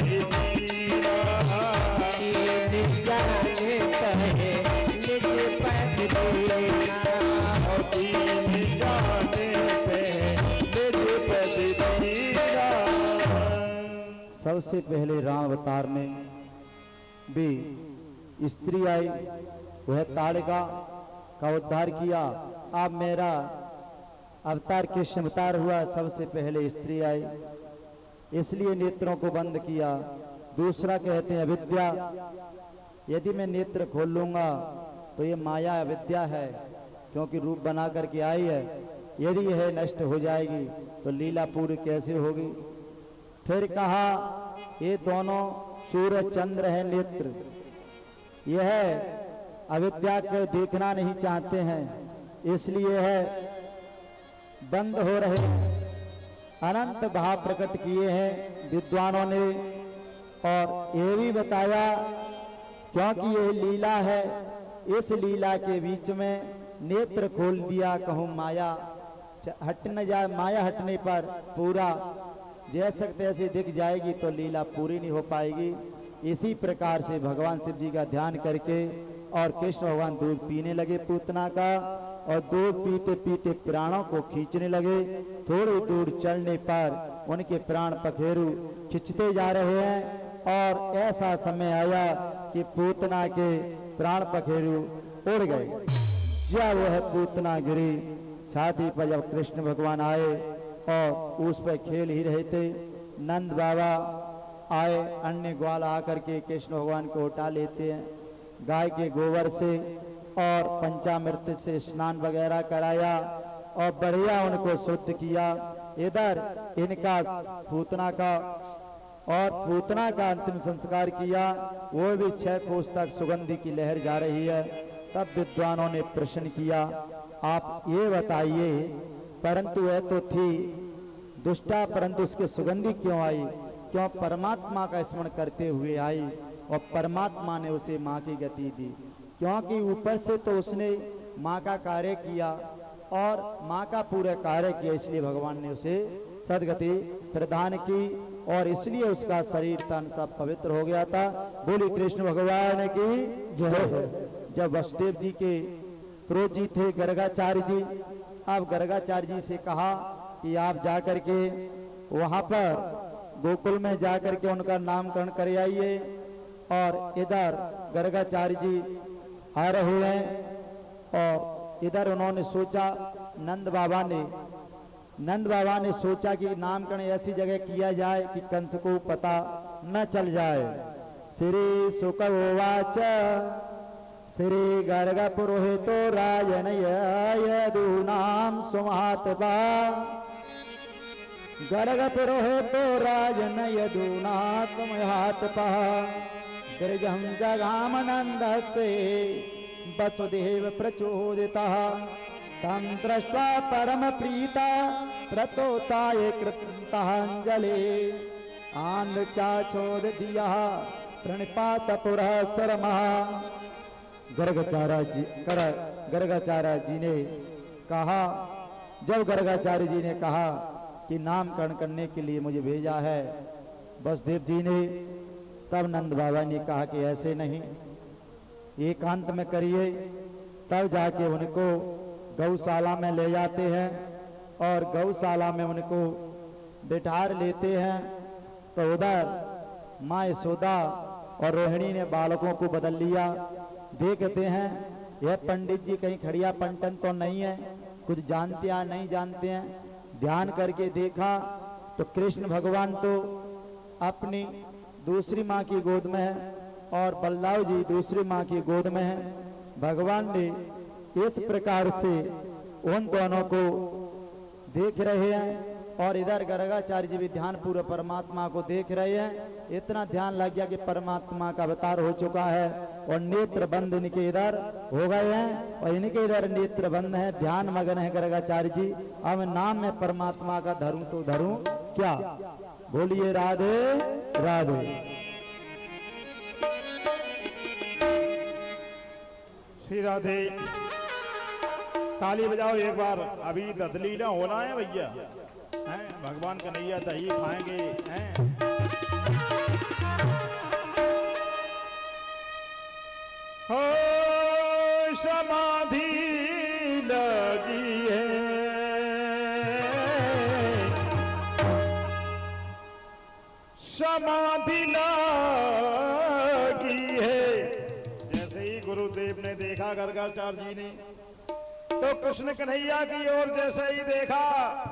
लीला, तीन जाने कहे निज पद लीला। तीन जाने निज पद लीला। सबसे पहले राम अवतार में भी स्त्री आई, वह ताड़का का उद्धार किया। अब मेरा अवतार कृष्ण अवतार हुआ, सबसे पहले स्त्री आई, इसलिए नेत्रों को बंद किया। दूसरा कहते हैं अविद्या। यदि मैं नेत्र खोल लूंगा तो ये माया अविद्या है, क्योंकि रूप बना करके आई है। यदि यह नष्ट हो जाएगी तो लीला पूरी कैसे होगी? फिर कहा ये दोनों सूर्य चंद्र है नेत्र, यह अविद्या को देखना नहीं चाहते हैं, इसलिए है बंद हो रहे। अनंत भाव प्रकट किए हैं विद्वानों ने, और ये भी बताया क्योंकि ये लीला है, इस लीला के बीच में नेत्र खोल दिया। कहूँ माया हट न जाए, माया हटने पर पूरा जैसे तैसे दिख जाएगी तो लीला पूरी नहीं हो पाएगी। इसी प्रकार से भगवान शिव जी का ध्यान करके और कृष्ण भगवान दूध पीने लगे पूतना का, और दूध पीते पीते प्राणों को खींचने लगे। थोड़ी दूर चलने पर उनके प्राण पखेरु खिंचते जा रहे हैं, और ऐसा समय आया कि पूतना के प्राण पखेरु उड़ गए। जब वह पूतना गिरी छाती पर, जब कृष्ण भगवान आए और उस पर खेल ही रहे थे, नंद बाबा आए, अन्य ग्वाल आकर के कृष्ण भगवान को उठा लेते हैं। गाय के गोबर से और पंचामृत से स्नान वगैरह कराया और बढ़िया उनको शुद्ध किया। इधर इनका पूतना का अंतिम संस्कार किया, वो भी 6 कोस तक सुगंधी की लहर जा रही है। तब विद्वानों ने प्रश्न किया, आप ये बताइए, परंतु वह तो थी दुष्टा, परंतु उसके सुगंधी क्यों आई? क्यों? परमात्मा का स्मरण करते हुए आई, और परमात्मा ने उसे माँ की गति दी। क्योंकि ऊपर से तो उसने माँ का कार्य किया और माँ का पूरा कार्य किया, इसलिए भगवान ने उसे सदगति प्रदान की, और इसलिए उसका शरीर तन सब पवित्र हो गया था। बोली कृष्ण भगवान की जय। जब वसुदेव जी के प्रोजी थे गर्गाचार्य जी, अब गर्गाचार्य जी से कहा कि आप जाकर के वहां पर गोकुल में जाकर के उनका नामकरण कर आइए। और इधर गर्गाचार्य जी आ रहे हैं, और इधर उन्होंने सोचा, नंद बाबा ने सोचा कि नामकरण ऐसी जगह किया जाए कि कंस को पता न चल जाए। श्री शुक उवाच श्री गर्ग पुरोहितो राजन यदूनाम सुमात्मा, गर्ग पुरोहितो राजन यदूनात्महात्पा, गिरिजं जगामनन्दस्ते वसुदेव प्रचोदितः, तं दृष्ट्वा परम प्रीता प्रतोताय कृताञ्जलि, आंध चा छोड़ दिया प्रणिपात पुरः सरमहा। गर्गाचार्य जी ने कहा, जब गर्गाचार्य जी ने कहा कि नामकरण करने के लिए मुझे भेजा है वसुदेव जी ने, तब नंद बाबा ने कहा कि ऐसे नहीं, एकांत में करिए। तब जाके उनको गौशाला में ले जाते हैं और गौशाला में उनको बिठार लेते हैं। तो उधर माँ यशोदा और रोहिणी ने बालकों को बदल लिया। देखते हैं यह पंडित जी कहीं खड़िया पंटन तो नहीं है, कुछ जानते हैं नहीं जानते हैं। ध्यान करके देखा तो कृष्ण भगवान तो अपनी दूसरी माँ की गोद में है और बलदाव जी दूसरी माँ की गोद में है। भगवान ने इस प्रकार से उन दोनों को देख रहे हैं और इधर गर्गाचार्य जी भी ध्यान पूर्व परमात्मा को देख रहे हैं। इतना ध्यान लग गया कि परमात्मा का अवतार हो चुका है और नेत्र बंद इनके इधर हो गए हैं और इनके इधर नेत्र बंद है, ध्यान मगन है गर्गाचार्य जी। अब नाम में परमात्मा का धरूं तो धरूं क्या? बोलिए राधे राधे। श्री राधे। ताली बजाओ एक बार, अभी दधलीला होना है भैया, हैं भगवान कन्हैया दही खाएंगे हैं। हो समाधि लगी है, समाधि लगी है। जैसे ही गुरुदेव ने देखा गर्गाचार्य जी ने, तो कृष्ण कन्हैया की ओर जैसे ही देखा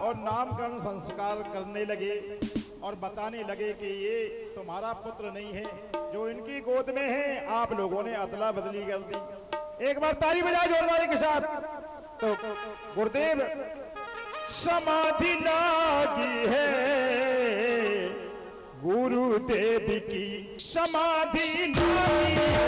और नामकरण संस्कार करने लगे और बताने लगे कि ये तुम्हारा पुत्र नहीं है, जो इनकी गोद में है। आप लोगों ने अदला बदली कर दी। एक बार ताली बजाओ जोरदारी के साथ। तो गुरुदेव समाधि लागी है, गुरुदेव की समाधि लागी है।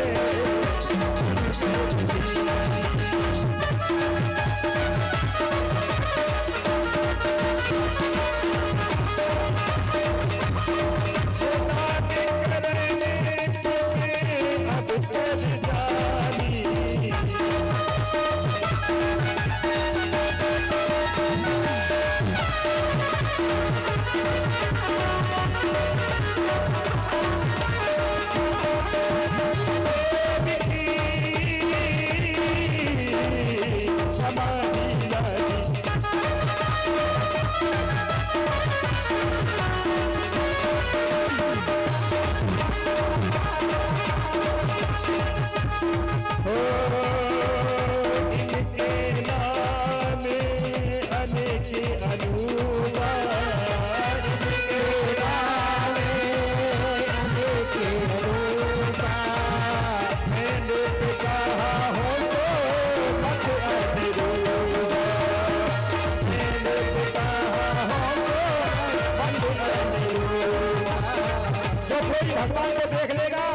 भगवान को देख लेगा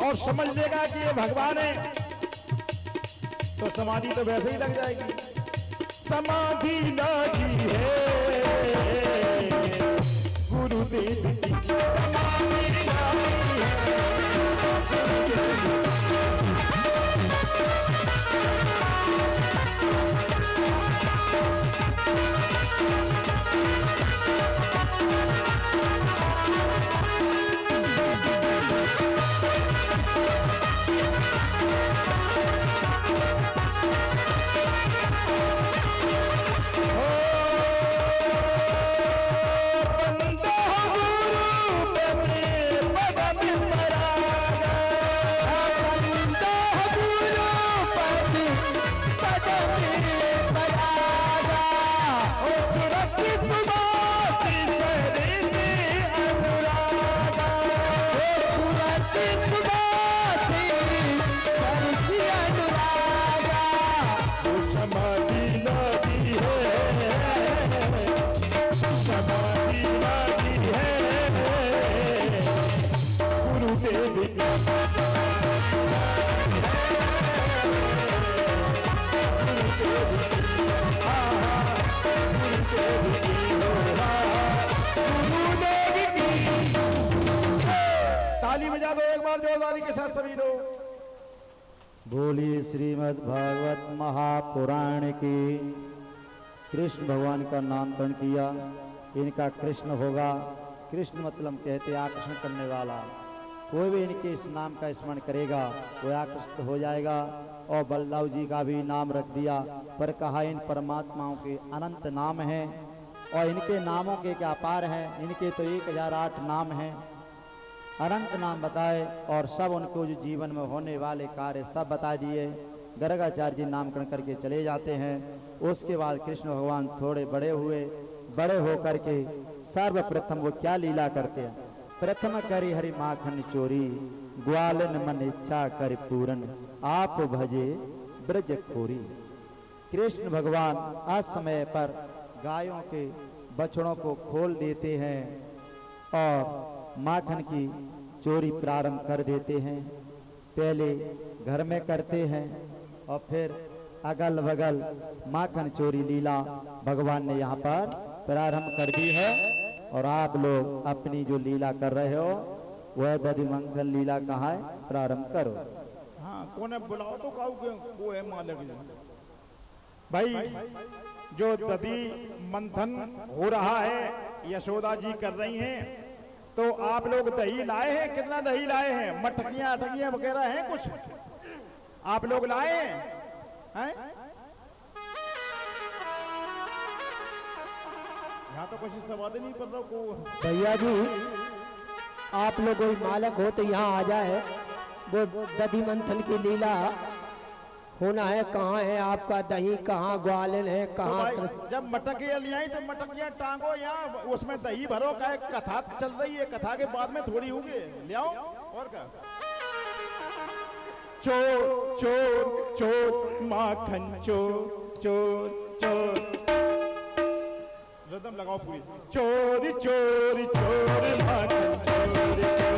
और समझ लेगा कि ये भगवान है, तो समाधि तो वैसे ही लग जाएगी। समाधि लगी है, गुरुदेव की समाधि लगी है। बजा दो एक बार जोरदारी के साथ सभी लोग। बोलिए श्रीमद् भागवत महापुराण की। कृष्ण भगवान का नामकरण किया, इनका कृष्ण होगा। कृष्ण मतलब कहते आकर्षण करने वाला। कोई भी इनके इस नाम का स्मरण करेगा वो आकर्षित हो जाएगा। और बलदाऊ जी का भी नाम रख दिया, पर कहा इन परमात्माओं के अनंत नाम हैं और इनके नामों के क्या पार हैं। इनके तो 1008 नाम हैं, अनंत नाम बताए और सब उनको जो जीवन में होने वाले कार्य सब बता दिए। गर्गाचार्य जी नामकरण करके चले जाते हैं। उसके बाद कृष्ण भगवान थोड़े बड़े हुए, बड़े होकर के सर्वप्रथम वो क्या लीला करते हैं। प्रथम करी हरि माखन चोरी, ग्वालन मन इच्छा कर पूरन, आप भजे ब्रज खोरी। कृष्ण भगवान असमय पर गायों के बछड़ों को खोल देते हैं और माखन की चोरी प्रारंभ कर देते हैं। पहले घर में करते हैं और फिर अगल बगल माखन चोरी लीला भगवान ने यहाँ पर प्रारंभ कर दी है। और आप लोग अपनी जो लीला कर रहे हो वह दधि मंथन लीला कहाँ है, प्रारंभ करो। हाँ कोने बुलाओ तो काऊ के वो है मालिक जी। भाई जो दधि मंथन हो रहा है यशोदा जी कर रही हैं, तो आप लोग दही लाए हैं? कितना दही लाए हैं? मटकियां अटकियां वगैरह हैं कुछ आप लोग लाए हैं? यहाँ तो कुछ सवाद नहीं कर रहा को। भैया जी आप लोग कोई मालक हो तो यहाँ आ जाए। वो दधि मंथन की लीला होना है। कहाँ है आपका दही, कहाँ ग्वालन है, कहाँ तो जब मटकियां ले आई तो मटकियां टांगो यहाँ, उसमें दही भरो। का एक कथा चल रही है, कथा के बाद में थोड़ी होगी, ले आओ। और क्या चोर चोर चोर माखन चोर चोर चोर, रिदम लगाओ पूरी। चोरी चोरी चोर माखन चोरी चोरी।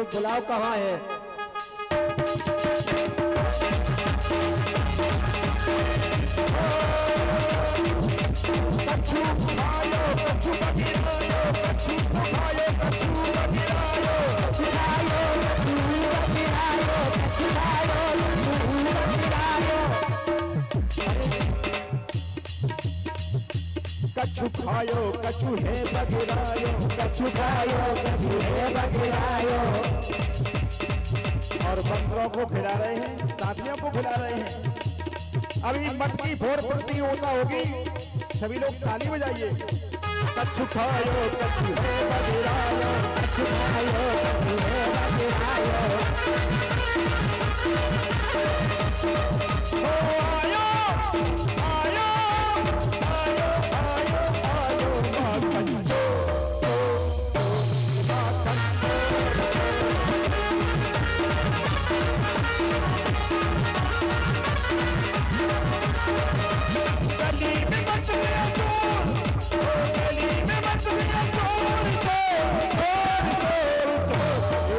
बुलाओ कहाँ है? कछु आयो कछु बगिरायो, कछु आयो कछु बगिरायो, कछु आयो कछु बगिरायो, कछु आयो कछु बगिरायो। कछु खायो कछु है बगिरायो, कछु खायो कछु है बगिरायो। और बंदरों को खिला रहे हैं, साथियों को खिला रहे हैं। अभी मटकी फोड़ फुर्ती होता होगी, सभी लोग ताली बजाइए। कछु खायो कछु है बगिरायो, कछु खायो कछु है बगिरायो। ओ आयो आयो आयो आयो आयो माखन गली में मच गया शोर, गली में मच गया शोर, शोर शोर शोर शोर।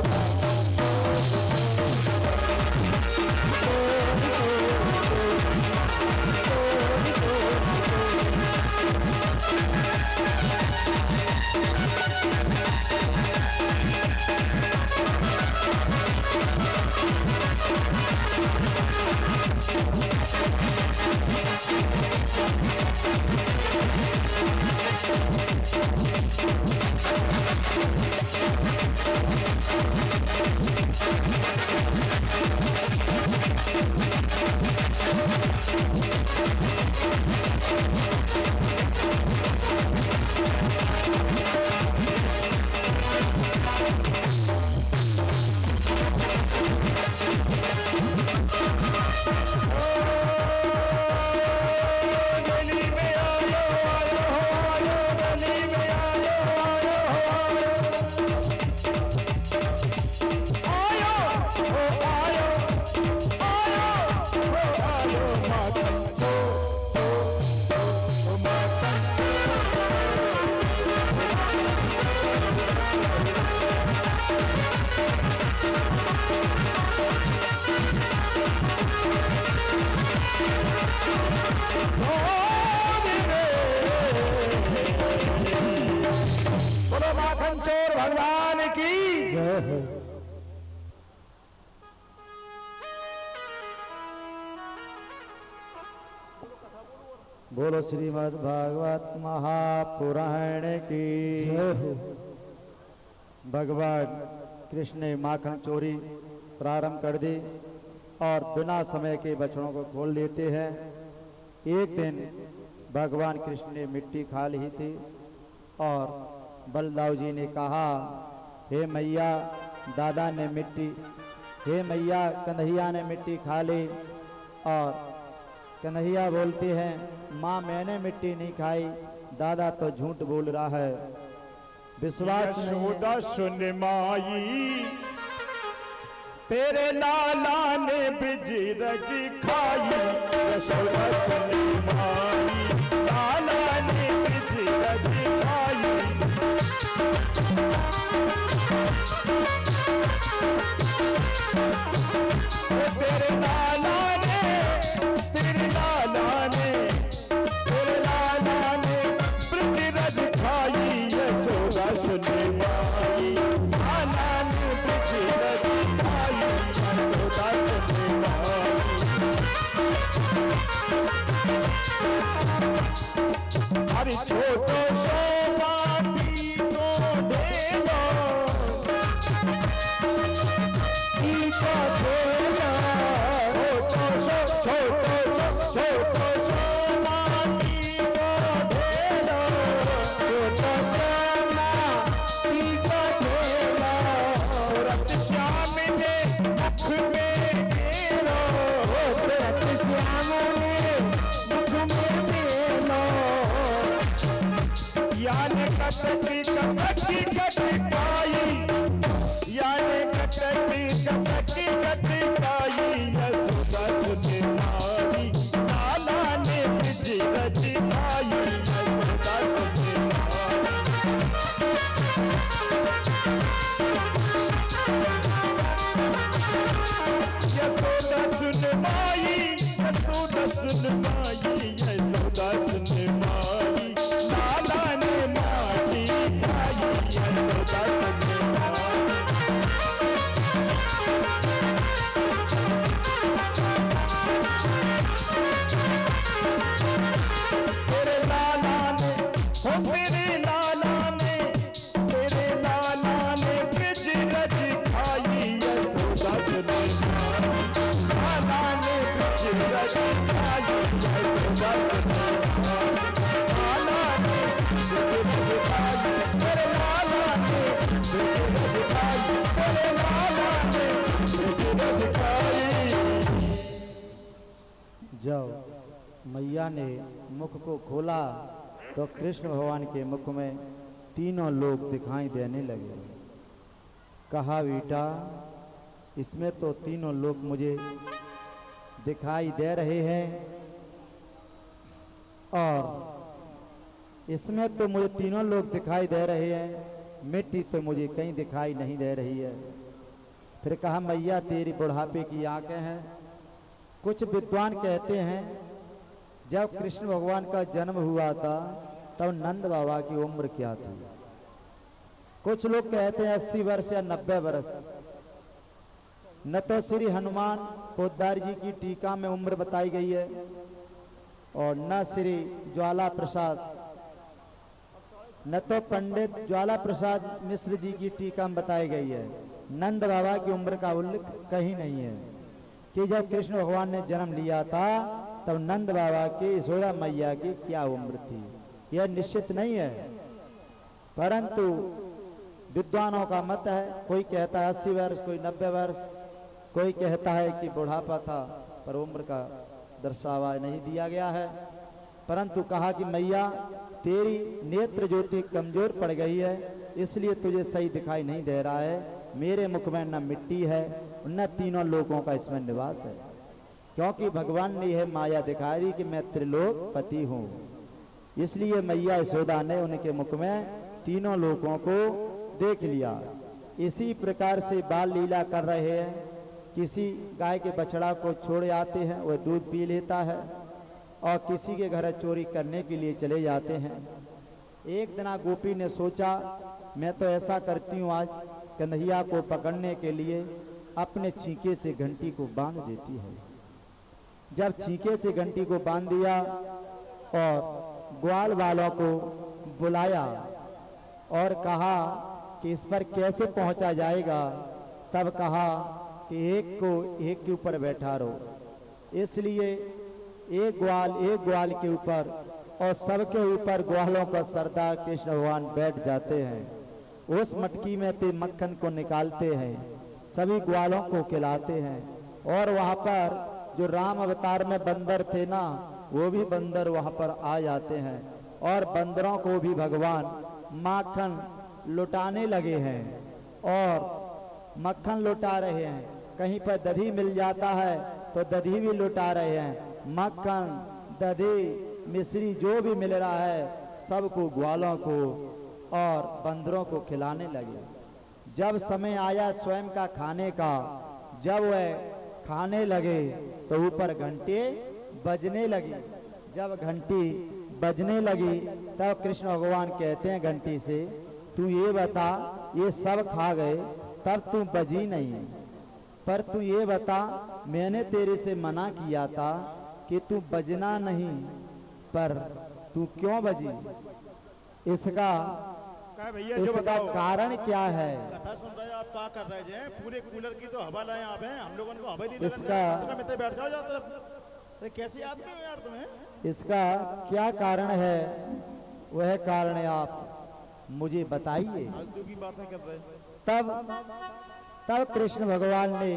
बोलो माखन चोर भगवान की। जय हो। बोलो श्रीमद् भागवत महापुराण की। जय हो। भगवान कृष्ण ने माखन चोरी प्रारंभ कर दी और बिना समय के बछड़ों को खोल देते हैं। एक दिन भगवान कृष्ण ने मिट्टी खा ली थी और बलदाव जी ने कहा, हे मैया दादा ने मिट्टी, हे मैया कन्हैया ने मिट्टी खा ली। और कन्हैया बोलते हैं, माँ मैंने मिट्टी नहीं खाई, दादा तो झूठ बोल रहा है, विश्वास नहीं है। यशोदा सुन माई तेरे लाला ने बिजरज खाई। यशोदा सुन माई लाला ने बिजरज खाई। तेरे लाला ने बिजरज खाई। यशोदा सुन माई लाला ने बिजरज खाई। यशोदा सुन माई। अरे छोटो सो बाटी को ढेलो, टीका ढेला। छोटो सो बाटी को ढेलो, छोटो सोना टीका ढेला। रत श्याम ने मुख में घेरो, रत श्याम ने मुख में घेरो। याने कटकी कटकी कटकाई, याने कटकी कटकी कटकाई। यशोदा सुन माई लाला ने बिजरज खाई। यशोदा सुन यशोदा सुन माई, यशोदा सुन माई, यशोदा सुन माई लाला ने माटी खाई। यशोदा सुन माई। तेरे लाला ने, हो तेरे लाला ने, तेरे लाला ने बिजरज खाई। यशोदा सुन माई लाला ने बिजरज खाई। यशोदा सुन माई लाला ने बिजरज खाई। तेरे लाला ने बिजरज खाई। तेरे लाला ने बिजरज खाई। जब मैया ने मुख को खोला तो कृष्ण भगवान के मुख में तीनों लोग दिखाई देने लगे। कहा, बेटा इसमें तो तीनों लोग मुझे दिखाई दे रहे हैं और इसमें तो मुझे तीनों लोग दिखाई दे रहे हैं, मिट्टी तो मुझे कहीं दिखाई नहीं दे रही है। फिर कहा, मैया तेरी बुढ़ापे की आंखें हैं। कुछ विद्वान कहते हैं जब कृष्ण भगवान का जन्म हुआ था तब नंद बाबा की उम्र क्या थी। कुछ लोग कहते हैं 80 वर्ष या 90 वर्ष। न तो श्री हनुमान पोद्दार जी की टीका में उम्र बताई गई है और न श्री ज्वाला प्रसाद, न तो पंडित ज्वाला प्रसाद मिश्र जी की टीका में बताई गई है। नंद बाबा की उम्र का उल्लेख कहीं नहीं है कि जब कृष्ण भगवान ने जन्म लिया था तब नंद बाबा की यशोदा मैया की क्या उम्र थी, यह निश्चित नहीं है। परंतु विद्वानों का मत है, कोई कहता है 80 वर्ष, कोई 90 वर्ष, कोई कहता है कि बुढ़ापा था, पर उम्र का दर्शावा नहीं दिया गया है। परंतु कहा कि मैया तेरी नेत्र ज्योति कमजोर पड़ गई है, इसलिए तुझे सही दिखाई नहीं दे रहा है। मेरे मुख में न मिट्टी है न तीनों लोगों का इसमें निवास है, क्योंकि भगवान ने यह माया दिखाई दी कि मैं त्रिलोकपति हूँ। इसलिए मैया यशोदा ने उनके मुख में तीनों लोगों को देख लिया। इसी प्रकार से बाल लीला कर रहे हैं किसी गाय के बछड़ा को छोड़ आते हैं, वह दूध पी लेता है, और किसी के घर चोरी करने के लिए चले जाते हैं। एक दिन गोपी ने सोचा, मैं तो ऐसा करती हूँ, आज कन्हैया को पकड़ने के लिए अपने छींके से घंटी को बांध देती है। जब छींके से घंटी को बांध दिया और ग्वाल वालों को बुलाया और कहा कि इस पर कैसे पहुंचा जाएगा, तब कहा कि एक के ऊपर बैठा रहो। इसलिए एक ग्वाल के ऊपर और सबके ऊपर ग्वालों का सरदार कृष्ण भगवान बैठ जाते हैं। उस मटकी में से मक्खन को निकालते हैं, सभी ग्वालों को खिलाते हैं, और वहां पर जो राम अवतार में बंदर थे ना, वो भी बंदर वहां पर आ जाते हैं, और बंदरों को भी भगवान माखन लुटाने लगे हैं और मक्खन लुटा रहे हैं। कहीं पर दही मिल जाता है तो दही भी लुटा रहे हैं। मक्खन, दही, मिश्री जो भी मिल रहा है सबको ग्वालों को और बंदरों को खिलाने लगे। जब समय आया स्वयं का खाने का, जब वह खाने लगे तो ऊपर घंटे बजने लगी। जब घंटी बजने लगी तब कृष्ण भगवान कहते हैं घंटी से, तू ये बता, ये सब खा गए तब तू बजी नहीं, पर तू ये बता, मैंने तेरे से मना किया था कि तू बजना नहीं, पर तू क्यों बजी? इसका कारण क्या है? कथा सुन रहे आप, क्या कर रहे हैं? पूरे कूलर की तो हवा लाए आप हैं, हम लोगों को हवा नहीं इसका बैठ जाओ तरफ। कैसी आदमी हो यार तुम्हें? इसका क्या कारण है, वह कारण आप मुझे बताइए। फालतू की बातें कर रहे। तब कृष्ण भगवान ने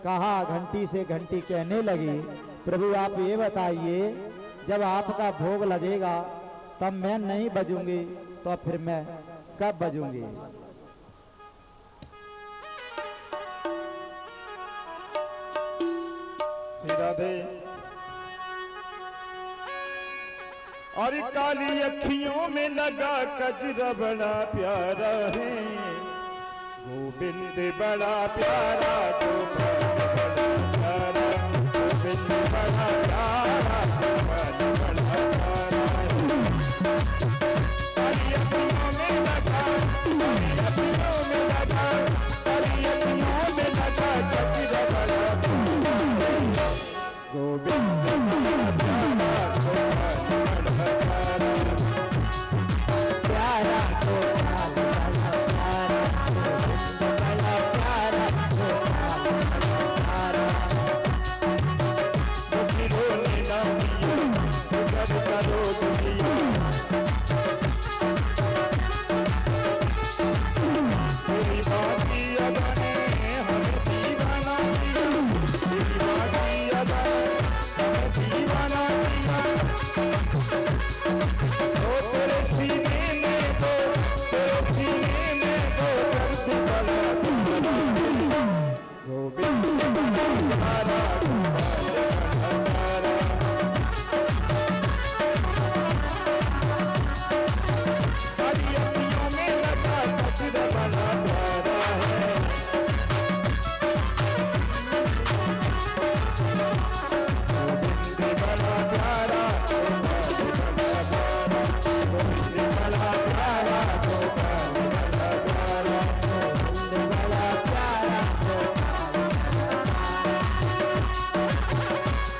कहा, घंटी से घंटी कहने लगी, प्रभु आप ये बताइए, जब आपका भोग लगेगा तब मैं नहीं बजूंगी तो फिर मैं कब बजूंगी? श्री राधे। और काली अखियों में लगा कजरा बड़ा प्यारा है, गोविंद बड़ा प्यारा, गोपाल बड़ा प्यारा, गोविंद बड़ा प्यारा, गोपाल बड़ा प्यारा है।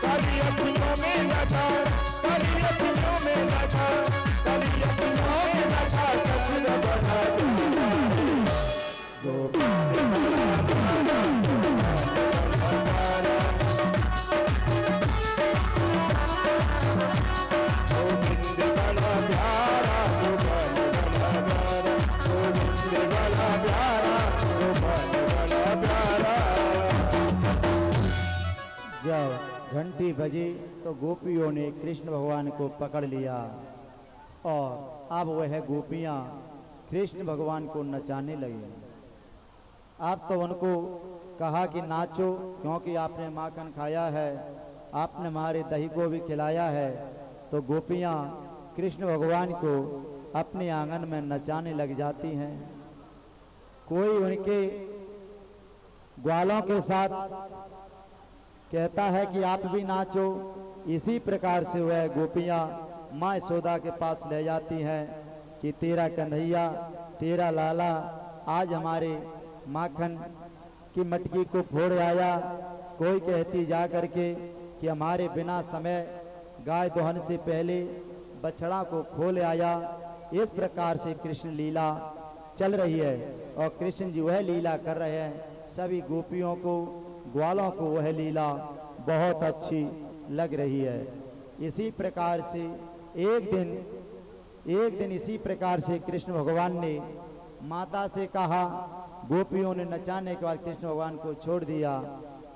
काली अखियों में लगा, काली अखियों में लगा, काली अखियों में लगा कजरा बड़ा प्यारा, गोविंद बड़ा प्यारा, घंटी बजी तो गोपियों ने कृष्ण भगवान को पकड़ लिया और अब वह गोपियां कृष्ण भगवान को नचाने लगी। अब तो उनको कहा कि नाचो, क्योंकि आपने माखन खाया है, आपने हमारे दही को भी खिलाया है। तो गोपियां कृष्ण भगवान को अपने आंगन में नचाने लग जाती हैं। कोई उनके ग्वालों के साथ कहता है कि आप भी नाचो। इसी प्रकार से वह गोपियां माँ यशोदा के पास ले जाती हैं कि तेरा कन्हैया, तेरा लाला आज हमारे माखन की मटकी को फोड़ आया। कोई कहती जा करके कि हमारे बिना समय गाय दोहन से पहले बछड़ा को खोल आया। इस प्रकार से कृष्ण लीला चल रही है और कृष्ण जी वह लीला कर रहे हैं। सभी गोपियों को, ग्वालों को वह लीला बहुत अच्छी लग रही है। इसी प्रकार से एक दिन इसी प्रकार से कृष्ण भगवान ने माता से कहा। गोपियों ने नचाने के बाद कृष्ण भगवान को छोड़ दिया।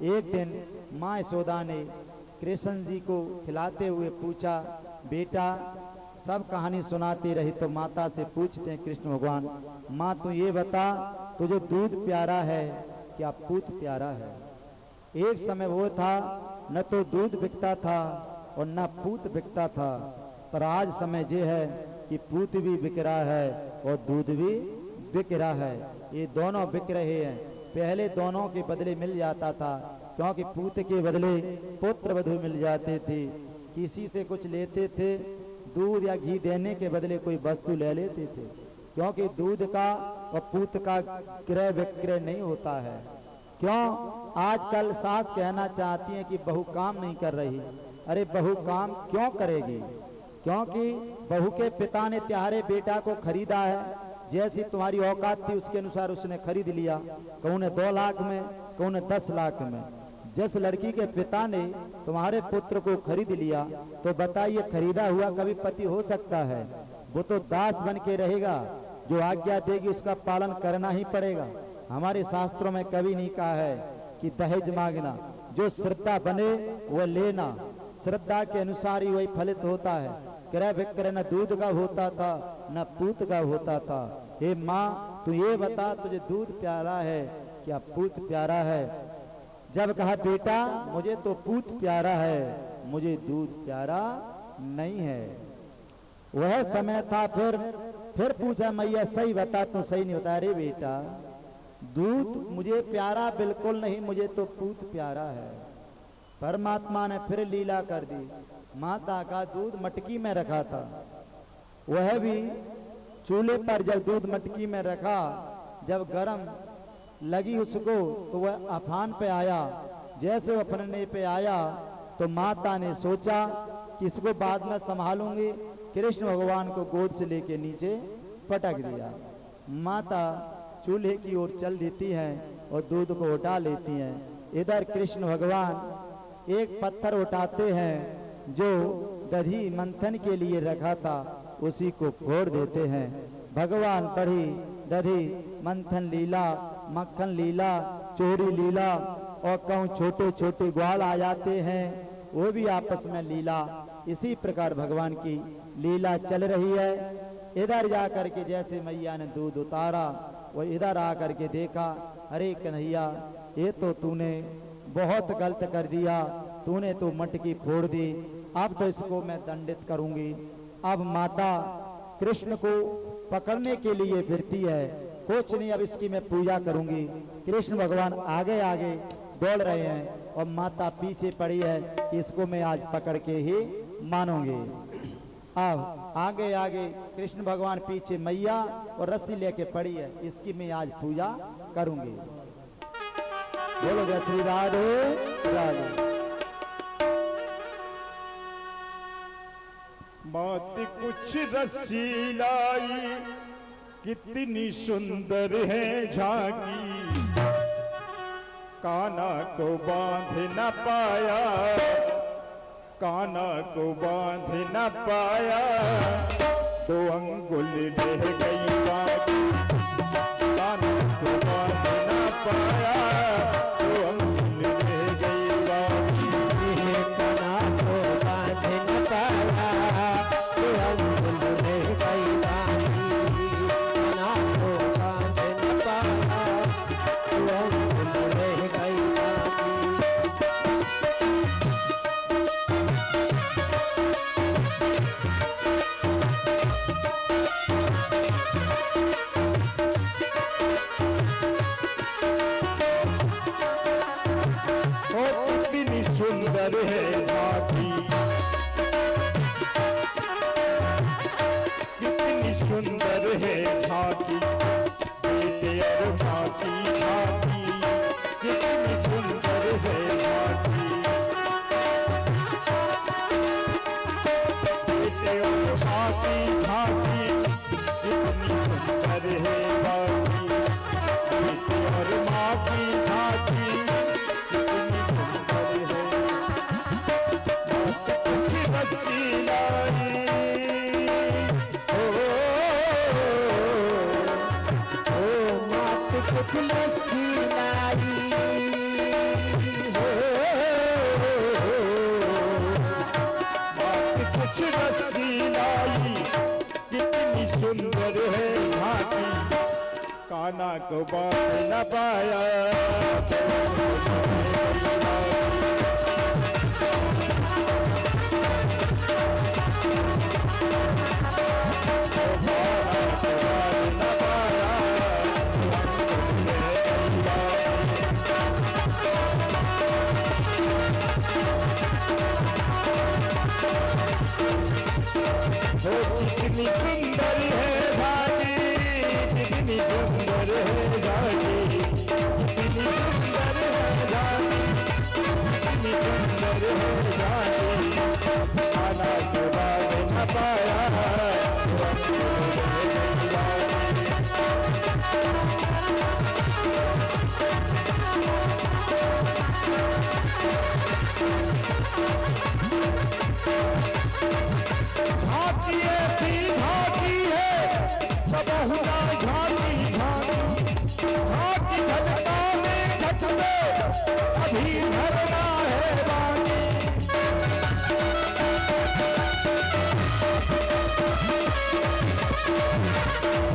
एक दिन माँ यशोदा ने कृष्ण जी को खिलाते हुए पूछा, बेटा सब कहानी सुनाती रही तो माता से पूछते हैं कृष्ण भगवान, माँ तू ये बता तुझे दूध प्यारा है क्या पूत प्यारा है? एक समय वो था न तो दूध बिकता था और न पूत बिकता था, पर आज समय ये है कि पूत भी बिक रहा है और दूध भी बिक रहा है। ये दोनों बिक रहे हैं। पहले दोनों के बदले मिल जाता था, क्योंकि पूत के बदले पुत्र वधु मिल जाते थे। किसी से कुछ लेते थे, दूध या घी देने के बदले कोई वस्तु ले लेते थे, क्योंकि दूध का और पूत का क्रय विक्रय नहीं होता है। क्यों? आजकल सास कहना चाहती है कि बहू काम नहीं कर रही। अरे बहू काम क्यों करेगी? क्योंकि बहू के पिता ने तुम्हारे बेटा को खरीदा है। जैसी तुम्हारी औकात थी उसके अनुसार उसने खरीद लिया। कहूँ ने 2 लाख में, कहूँ ने 10 लाख में। जिस लड़की के पिता ने तुम्हारे पुत्र को खरीद लिया तो बताइए खरीदा हुआ कभी पति हो सकता है? वो तो दास बन के रहेगा। जो आज्ञा देगी उसका पालन करना ही पड़ेगा। हमारे शास्त्रों में कभी नहीं कहा है कि दहेज मांगना। जो श्रद्धा बने वह लेना, श्रद्धा के अनुसार ही वही फलित होता है। क्रय विक्रय न दूध का होता था न पूत का होता था। हे माँ तू ये बता तुझे दूध प्यारा है क्या पूत प्यारा है? जब कहा बेटा मुझे तो पूत प्यारा है, मुझे दूध प्यारा नहीं है। वह समय था। फिर पूछा मैया सही बता, तू सही नहीं बता। अरे बेटा दूध मुझे प्यारा बिल्कुल नहीं, मुझे तो पूत प्यारा है। परमात्मा ने फिर लीला कर दी। माता का दूध मटकी में रखा था, वह भी चूल्हे पर। जब दूध मटकी में रखा, जब गरम लगी उसको तो वह अफान पे आया। जैसे वो अफनने पे आया तो माता ने सोचा कि इसको बाद में संभालूंगी। कृष्ण भगवान को गोद से लेके नीचे पटक दिया। माता चूल्हे की ओर चल देती हैं और दूध को उठा लेती हैं। इधर कृष्ण भगवान एक पत्थर उठाते हैं जो दधी मंथन के लिए रखा था, उसी को फोड़ देते हैं। भगवान पढ़ी दधी मंथन लीला, मक्खन लीला, चोरी लीला और कहूँ छोटे छोटे ग्वाल आ जाते हैं, वो भी आपस में लीला। इसी प्रकार भगवान की लीला चल रही है। इधर जा करके जैसे मैया ने दूध उतारा, वो इधर आकर के देखा, अरे कन्हैया ये तो तूने बहुत गलत कर दिया, तूने तो मटकी फोड़ दी। अब तो इसको मैं दंडित करूंगी। अब माता कृष्ण को पकड़ने के लिए फिरती है। कुछ नहीं, अब इसकी मैं पूजा करूंगी। कृष्ण भगवान आगे आगे दौड़ रहे हैं और माता पीछे पड़ी है कि इसको मैं आज पकड़ के ही मानूंगी। अब आगे आगे कृष्ण भगवान पीछे मैया और रस्सी लेके पड़ी है, इसकी मैं आज पूजा करूंगी। बोलो जय श्री राधे राधे। बात कुछ रस्सी लाई, कितनी सुंदर है झांकी। काना को बांध न पाया, काना को बांध न पाया, 2 अंगुल रह गई बाकी। काना को बांध न पाया, 2 अंगुल रह गई बाकी। काना को बांध न पाया, 2 अंगुल रह गई बाकी। काना को बांध न पाया, 2 अंगुल रह गई बाकी। है झांकी, बेटे और माँ की झांकी कितनी सुंदर है झांकी। बेटे और माँ की झांकी कितनी सुंदर है झांकी, बेटे और माँ की झांकी कितनी सुंदर है। कुछ बस्ती लाई कुछ लस्सी लाई हो, कुछ रस्सी लाई कितनी सुंदर है झांकी, कान्हा को बांध न पाया कितनी सुंदर है झांकी, कितनी सुंदर है झांकी, कितनी सुंदर है झांकी, कितनी सुंदर है झांकी, कान्हा को बांध न पाया झांकी ऐसी झांकी है सबहुना झांकी झांकी, झांकी झटकाने झट से अभी धरना है बाकी।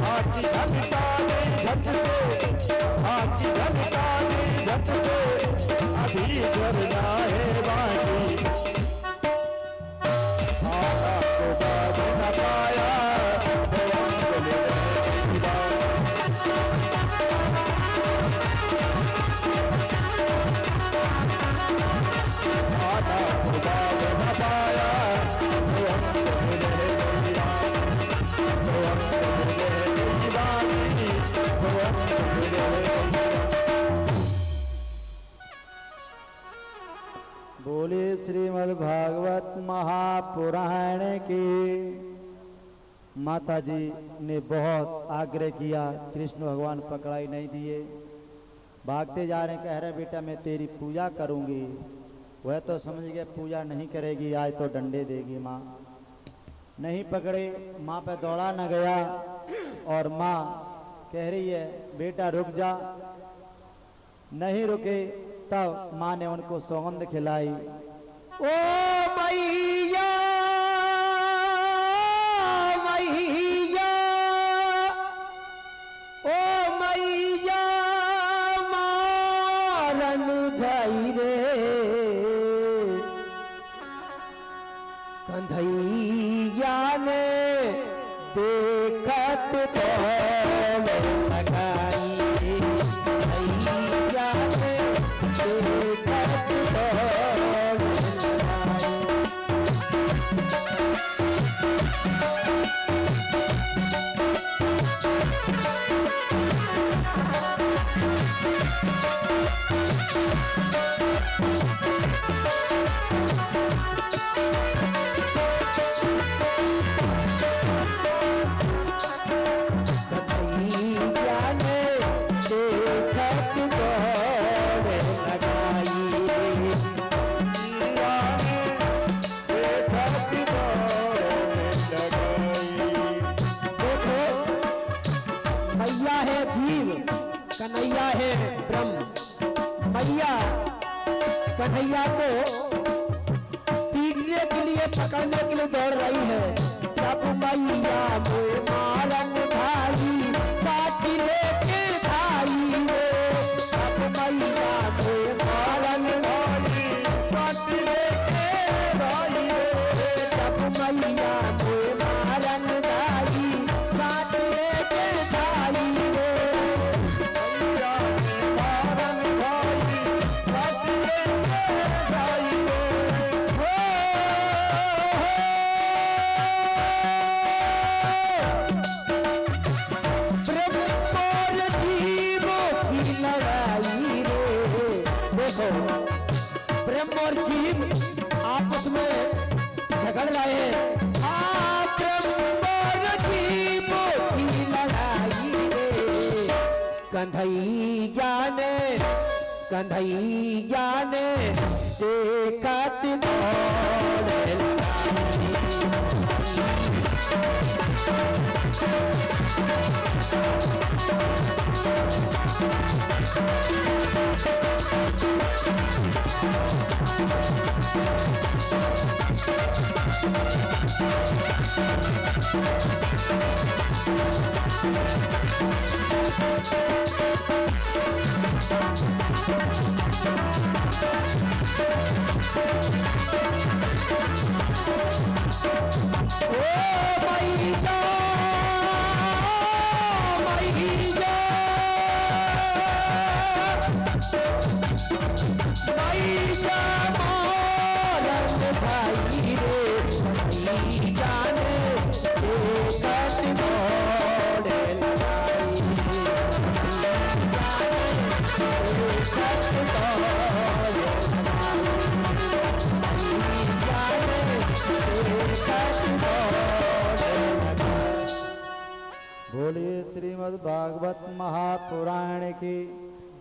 झांकी झटकाने झट से, झांकी झटकाने झट से अभी धरना है बाकी। बोले श्रीमद् भागवत महापुराण की। माता जी ने बहुत आग्रह किया, कृष्ण भगवान पकड़ाई नहीं दिए, भागते जा रहे, कह रहे बेटा मैं तेरी पूजा करूंगी। वह तो समझ गए पूजा नहीं करेगी, आज तो डंडे देगी माँ। नहीं पकड़े, माँ पे दौड़ा न गया और माँ कह रही है बेटा रुक जा। नहीं रुके, तब माँ ने उनको सौगंध खिलाई। ओ मैया मैया ओ मैया मारन धई रे, कंधैया ने देखत तो लगाई रे, कंधैया ने देखत तो कन्हैया है ब्रह्म। मैया कन्हैया को पीटने के लिए, पकड़ने के लिए दौड़ रही है। जब मैया मोए मारन भाई काटी लेके भाई रे, जब मैया मोए मारन भाई काटी लेके भाई रे, जब मैया मोए मारन भाई काटी लेके भाई रे। और जीव आपस में झगड़ रहे हैं। ब्रह्म और जीव की लड़ाई रे, कन्हैया ने देखत मोर बोलिए श्रीमद् भागवत महापुराण की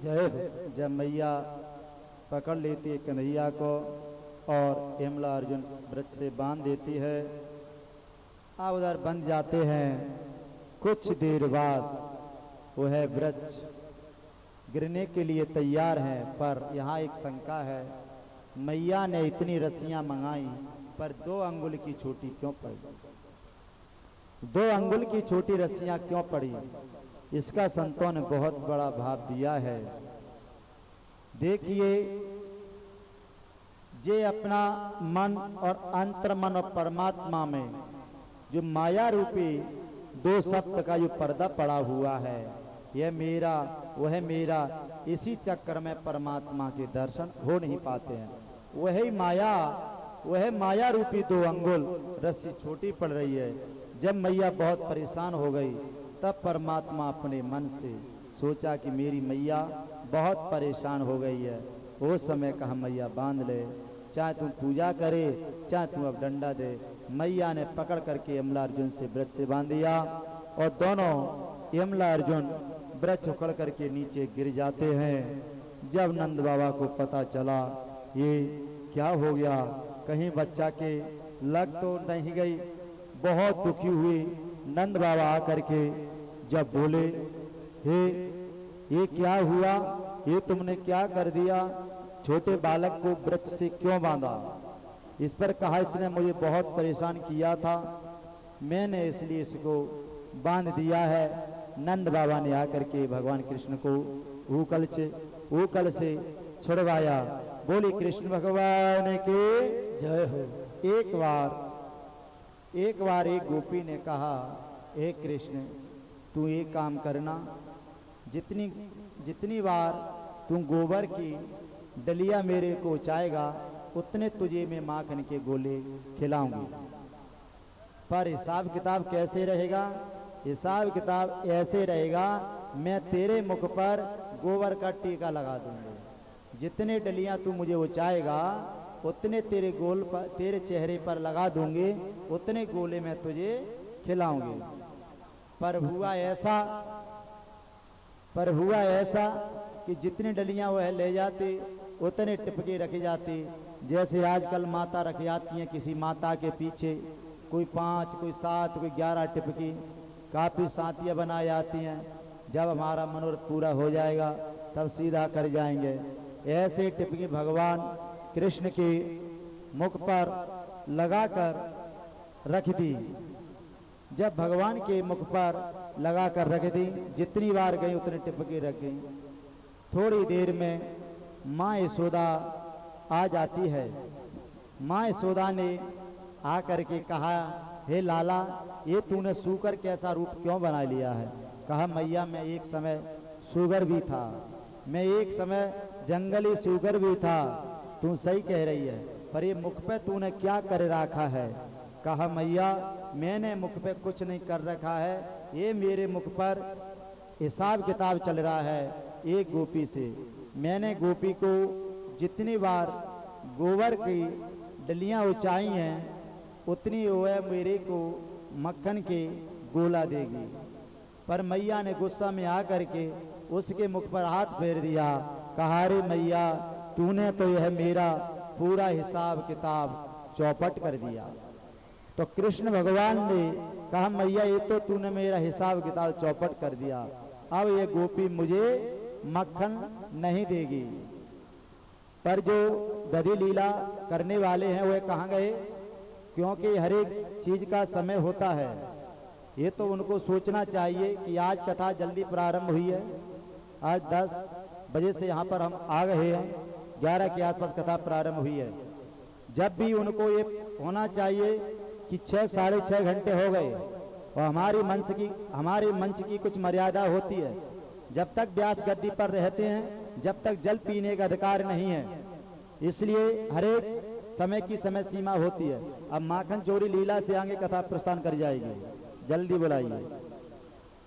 जय हो। जब मैया पकड़ लेती है कन्हैया को और यमला अर्जुन वृक्ष से बांध देती है, आप उधर बंध जाते हैं। कुछ देर बाद वह वृक्ष गिरने के लिए तैयार है, पर यहाँ एक शंका है, मैया ने इतनी रस्सियां मंगाई पर 2 अंगुल की छोटी क्यों पड़ी? 2 अंगुल की छोटी रस्सियां क्यों पड़ी? इसका संतों ने बहुत बड़ा भाव दिया है। देखिए, जे अपना मन और अंतर्मन और परमात्मा में जो माया रूपी 2 शब्द का जो पर्दा पड़ा हुआ है, यह मेरा वह मेरा, इसी चक्कर में परमात्मा के दर्शन हो नहीं पाते हैं। वह माया रूपी 2 अंगुल रस्सी छोटी पड़ रही है। जब मैया बहुत परेशान हो गई, तब परमात्मा अपने मन से सोचा कि मेरी मैया बहुत परेशान हो गई है, वो समय कहा मैया बांध ले, चाहे तू पूजा करे चाहे तू अब डंडा दे। मैया ने पकड़ करके यमला अर्जुन से वृक्ष से बांध दिया और दोनों यमला अर्जुन वृक्ष उखड़ करके नीचे गिर जाते हैं। जब नंद बाबा को पता चला ये क्या हो गया, कहीं बच्चा के लग तो नहीं गई, बहुत दुखी हुई। नंद बाबा आकर के जब बोले, हे ये क्या हुआ, ये तुमने क्या कर दिया, छोटे बालक को वृक्ष से क्यों बांधा? इस पर कहा, इसने मुझे बहुत परेशान किया था, मैंने इसलिए इसको बांध दिया है। नंद बाबा ने आकर के भगवान कृष्ण को ऊकल से छुड़वाया। बोली कृष्ण भगवान के जय हो। एक बार एक गोपी ने कहा, हे कृष्ण तू एक काम करना, जितनी बार तू गोबर की डलिया मेरे को चाहेगा उतने तुझे मैं माखन के गोले खिलाऊंगी। पर हिसाब किताब कैसे रहेगा? हिसाब किताब ऐसे रहेगा, मैं तेरे मुख पर गोबर का टीका लगा दूंगा। जितने डलियां तू मुझे वो चाहेगा उतने तेरे चेहरे पर लगा दूंगी, उतने गोले मैं तुझे खिलाऊंगी। पर हुआ ऐसा कि जितनी डलियां वह ले जाती उतने टिपके रखी जाती। जैसे आजकल माता रख जाती हैं, किसी माता के पीछे कोई 5, कोई 7, कोई 11 टिपकी काफ़ी साथियाँ बनाई जाती हैं। जब हमारा मनोरथ पूरा हो जाएगा तब सीधा कर जाएंगे। ऐसे टिपकी भगवान कृष्ण के मुख पर लगाकर रख दी। जब भगवान के मुख पर लगाकर रख दी, जितनी बार गई उतनी टिपकी रख गई। थोड़ी देर में माँ यशोदा आ जाती है। माँ यशोदा ने आकर के कहा, हे लाला ये तूने सूकर कैसा रूप क्यों बना लिया है? कहा, मैया मैं एक समय सूगर भी था, मैं एक समय जंगली सूगर भी था। तू सही कह रही है, पर ये मुख पे तूने क्या कर रखा है? कहा, मैया मैंने मुख पे कुछ नहीं कर रखा है, ये मेरे मुख पर हिसाब किताब चल रहा है एक गोपी से। मैंने गोपी को जितनी बार गोबर की डलियां ऊंचाई हैं उतनी वह मेरे को मक्खन के गोला देगी। पर मैया ने गुस्सा में आकर के उसके मुख पर हाथ फेर दिया, कहा रे मैया तूने तो यह मेरा पूरा हिसाब किताब चौपट कर दिया। तो कृष्ण भगवान ने कहा मैया ये तो तूने मेरा हिसाब किताब चौपट कर दिया, अब ये गोपी मुझे मक्खन नहीं देगी। पर जो दधी लीला करने वाले हैं वह कहाँ गए, क्योंकि हर एक चीज का समय होता है। ये तो उनको सोचना चाहिए कि आज कथा जल्दी प्रारंभ हुई है, आज 10 बजे से यहाँ पर हम आ गए हैं, 11 के आसपास कथा प्रारंभ हुई है। जब भी उनको ये होना चाहिए कि 6 साढ़े 6 घंटे हो गए और हमारे मंच की कुछ मर्यादा होती है। जब तक व्यास गद्दी पर रहते हैं जब तक जल पीने का अधिकार नहीं है, इसलिए हर एक समय की समय सीमा होती है। अब माखन चोरी लीला से आगे कथा प्रस्थान कर जाएगी, जल्दी बुलाइए।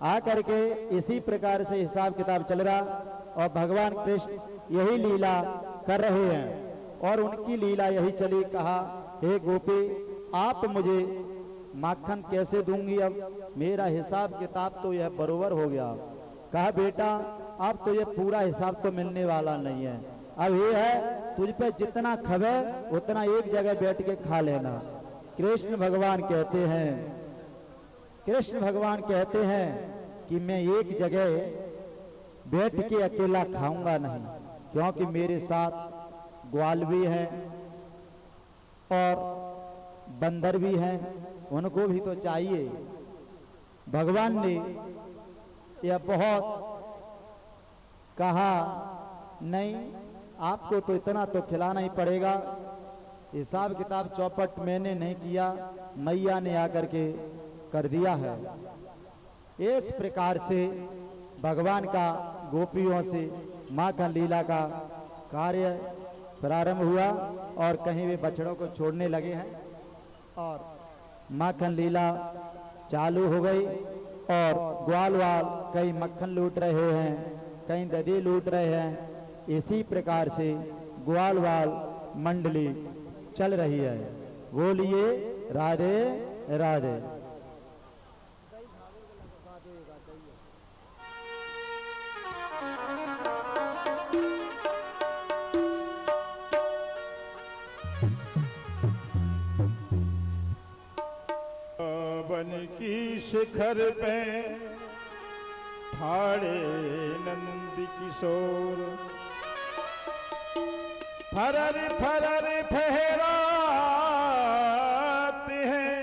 आ करके इसी प्रकार से हिसाब किताब चल रहा और भगवान कृष्ण यही लीला कर रहे हैं और उनकी लीला यही चली। कहा हे गोपी आप मुझे माखन कैसे दूंगी, अब मेरा हिसाब किताब तो यह बरोबर हो गया। कहा बेटा अब तो यह पूरा हिसाब तो मिलने वाला नहीं है, अब ये है तुझ पे जितना खबे उतना एक जगह बैठ के खा लेना। कृष्ण भगवान कहते हैं कि मैं एक जगह बैठ के अकेला खाऊंगा नहीं, क्योंकि मेरे साथ ग्वाल भी हैं और बंदर भी हैं, उनको भी तो चाहिए। भगवान ने यह बहुत कहा नहीं आपको तो इतना तो खिलाना ही पड़ेगा, हिसाब किताब चौपट मैंने नहीं किया, मैया ने आकर के कर दिया है। इस प्रकार से भगवान का गोपियों से माखन लीला का कार्य प्रारंभ हुआ और कहीं वे बछड़ों को छोड़ने लगे हैं और माखन लीला चालू हो गई और ग्वाल वाल कई मक्खन लूट रहे हैं, कहीं दधी लूट रहे हैं। इसी प्रकार से ग्वाल वाल मंडली चल रही है। बोलिए राधे राधे। वन की शिखर पे ठाड़े नंद किशोर, फरर फरर फहराते हैं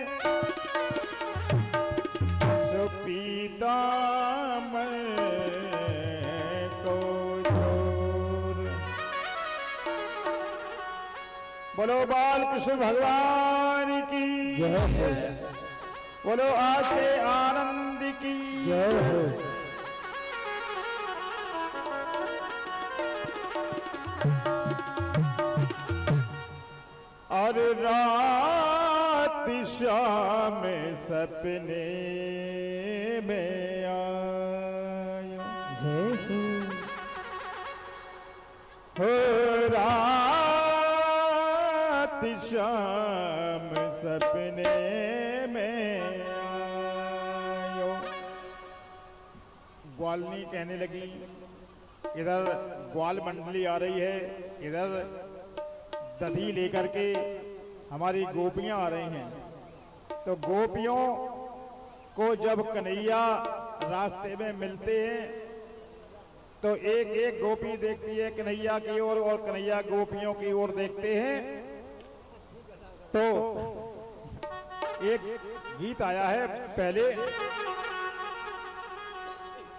सुपीताम्बर को जोर। बोलो बाल कृष्ण भगवान की जय हो, बोलो आशे आनंद की जय हो। और रात शाम सपने में आयो, जय हो। हो रात शाम सपने में आयो। ग्वालनी कहने लगी, इधर ग्वाल मंडली आ रही है, इधर दधी लेकर के हमारी गोपियां आ रही हैं। तो गोपियों को जब कन्हैया रास्ते में मिलते हैं तो एक एक गोपी देखती है कन्हैया की ओर और कन्हैया गोपियों की ओर देखते हैं। तो एक गीत आया है पहले,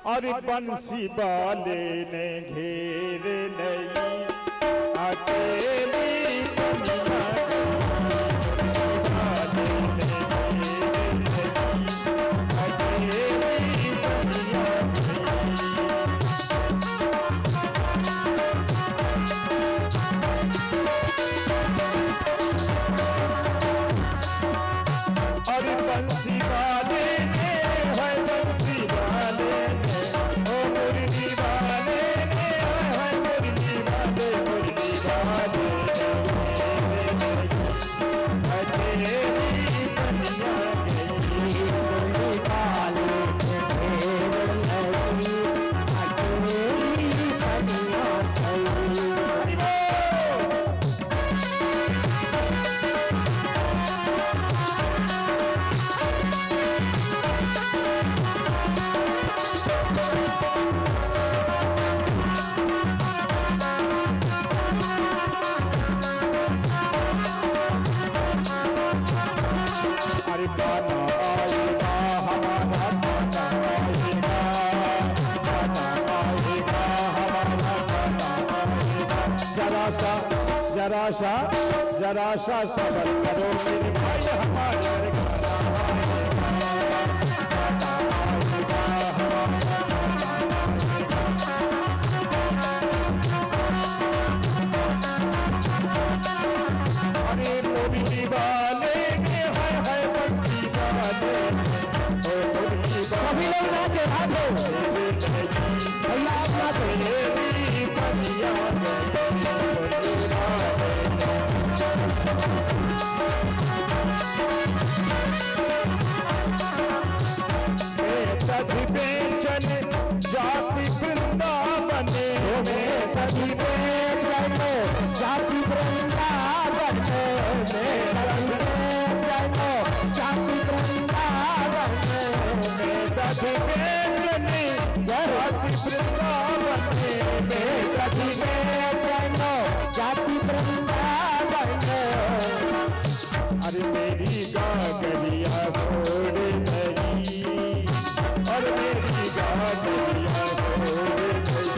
और बंसी वाले ने घेर नहीं अकेली Hare जरा सा सबर करो मेरे भाई हमारे अरे मोदी वाले है बंदी वाले सभी लोग नाचे नाचो भैया आप नाचो बेचन जाति वृंदावन जाति वृंदावन जाति वृंदावन जाति बेचन जाति वृंदावन जाति वृंदावन अरे मेरी गागरिया छोड़ नहीं और मेरी गागरिया छोड़ नहीं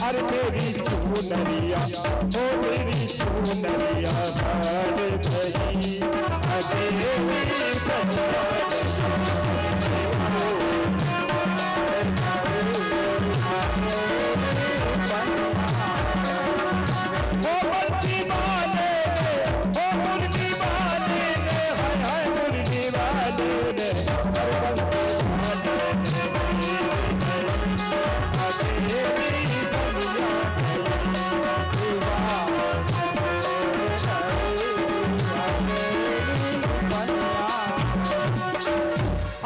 अरे मेरी चुनरिया ओ मेरी चुनरिया साड़ गई अरे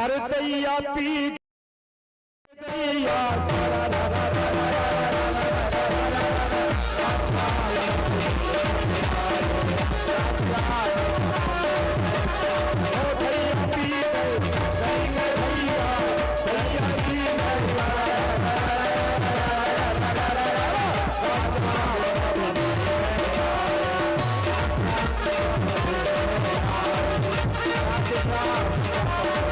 अरे दैया पी दैया सारा रा रा रा रा Thank you.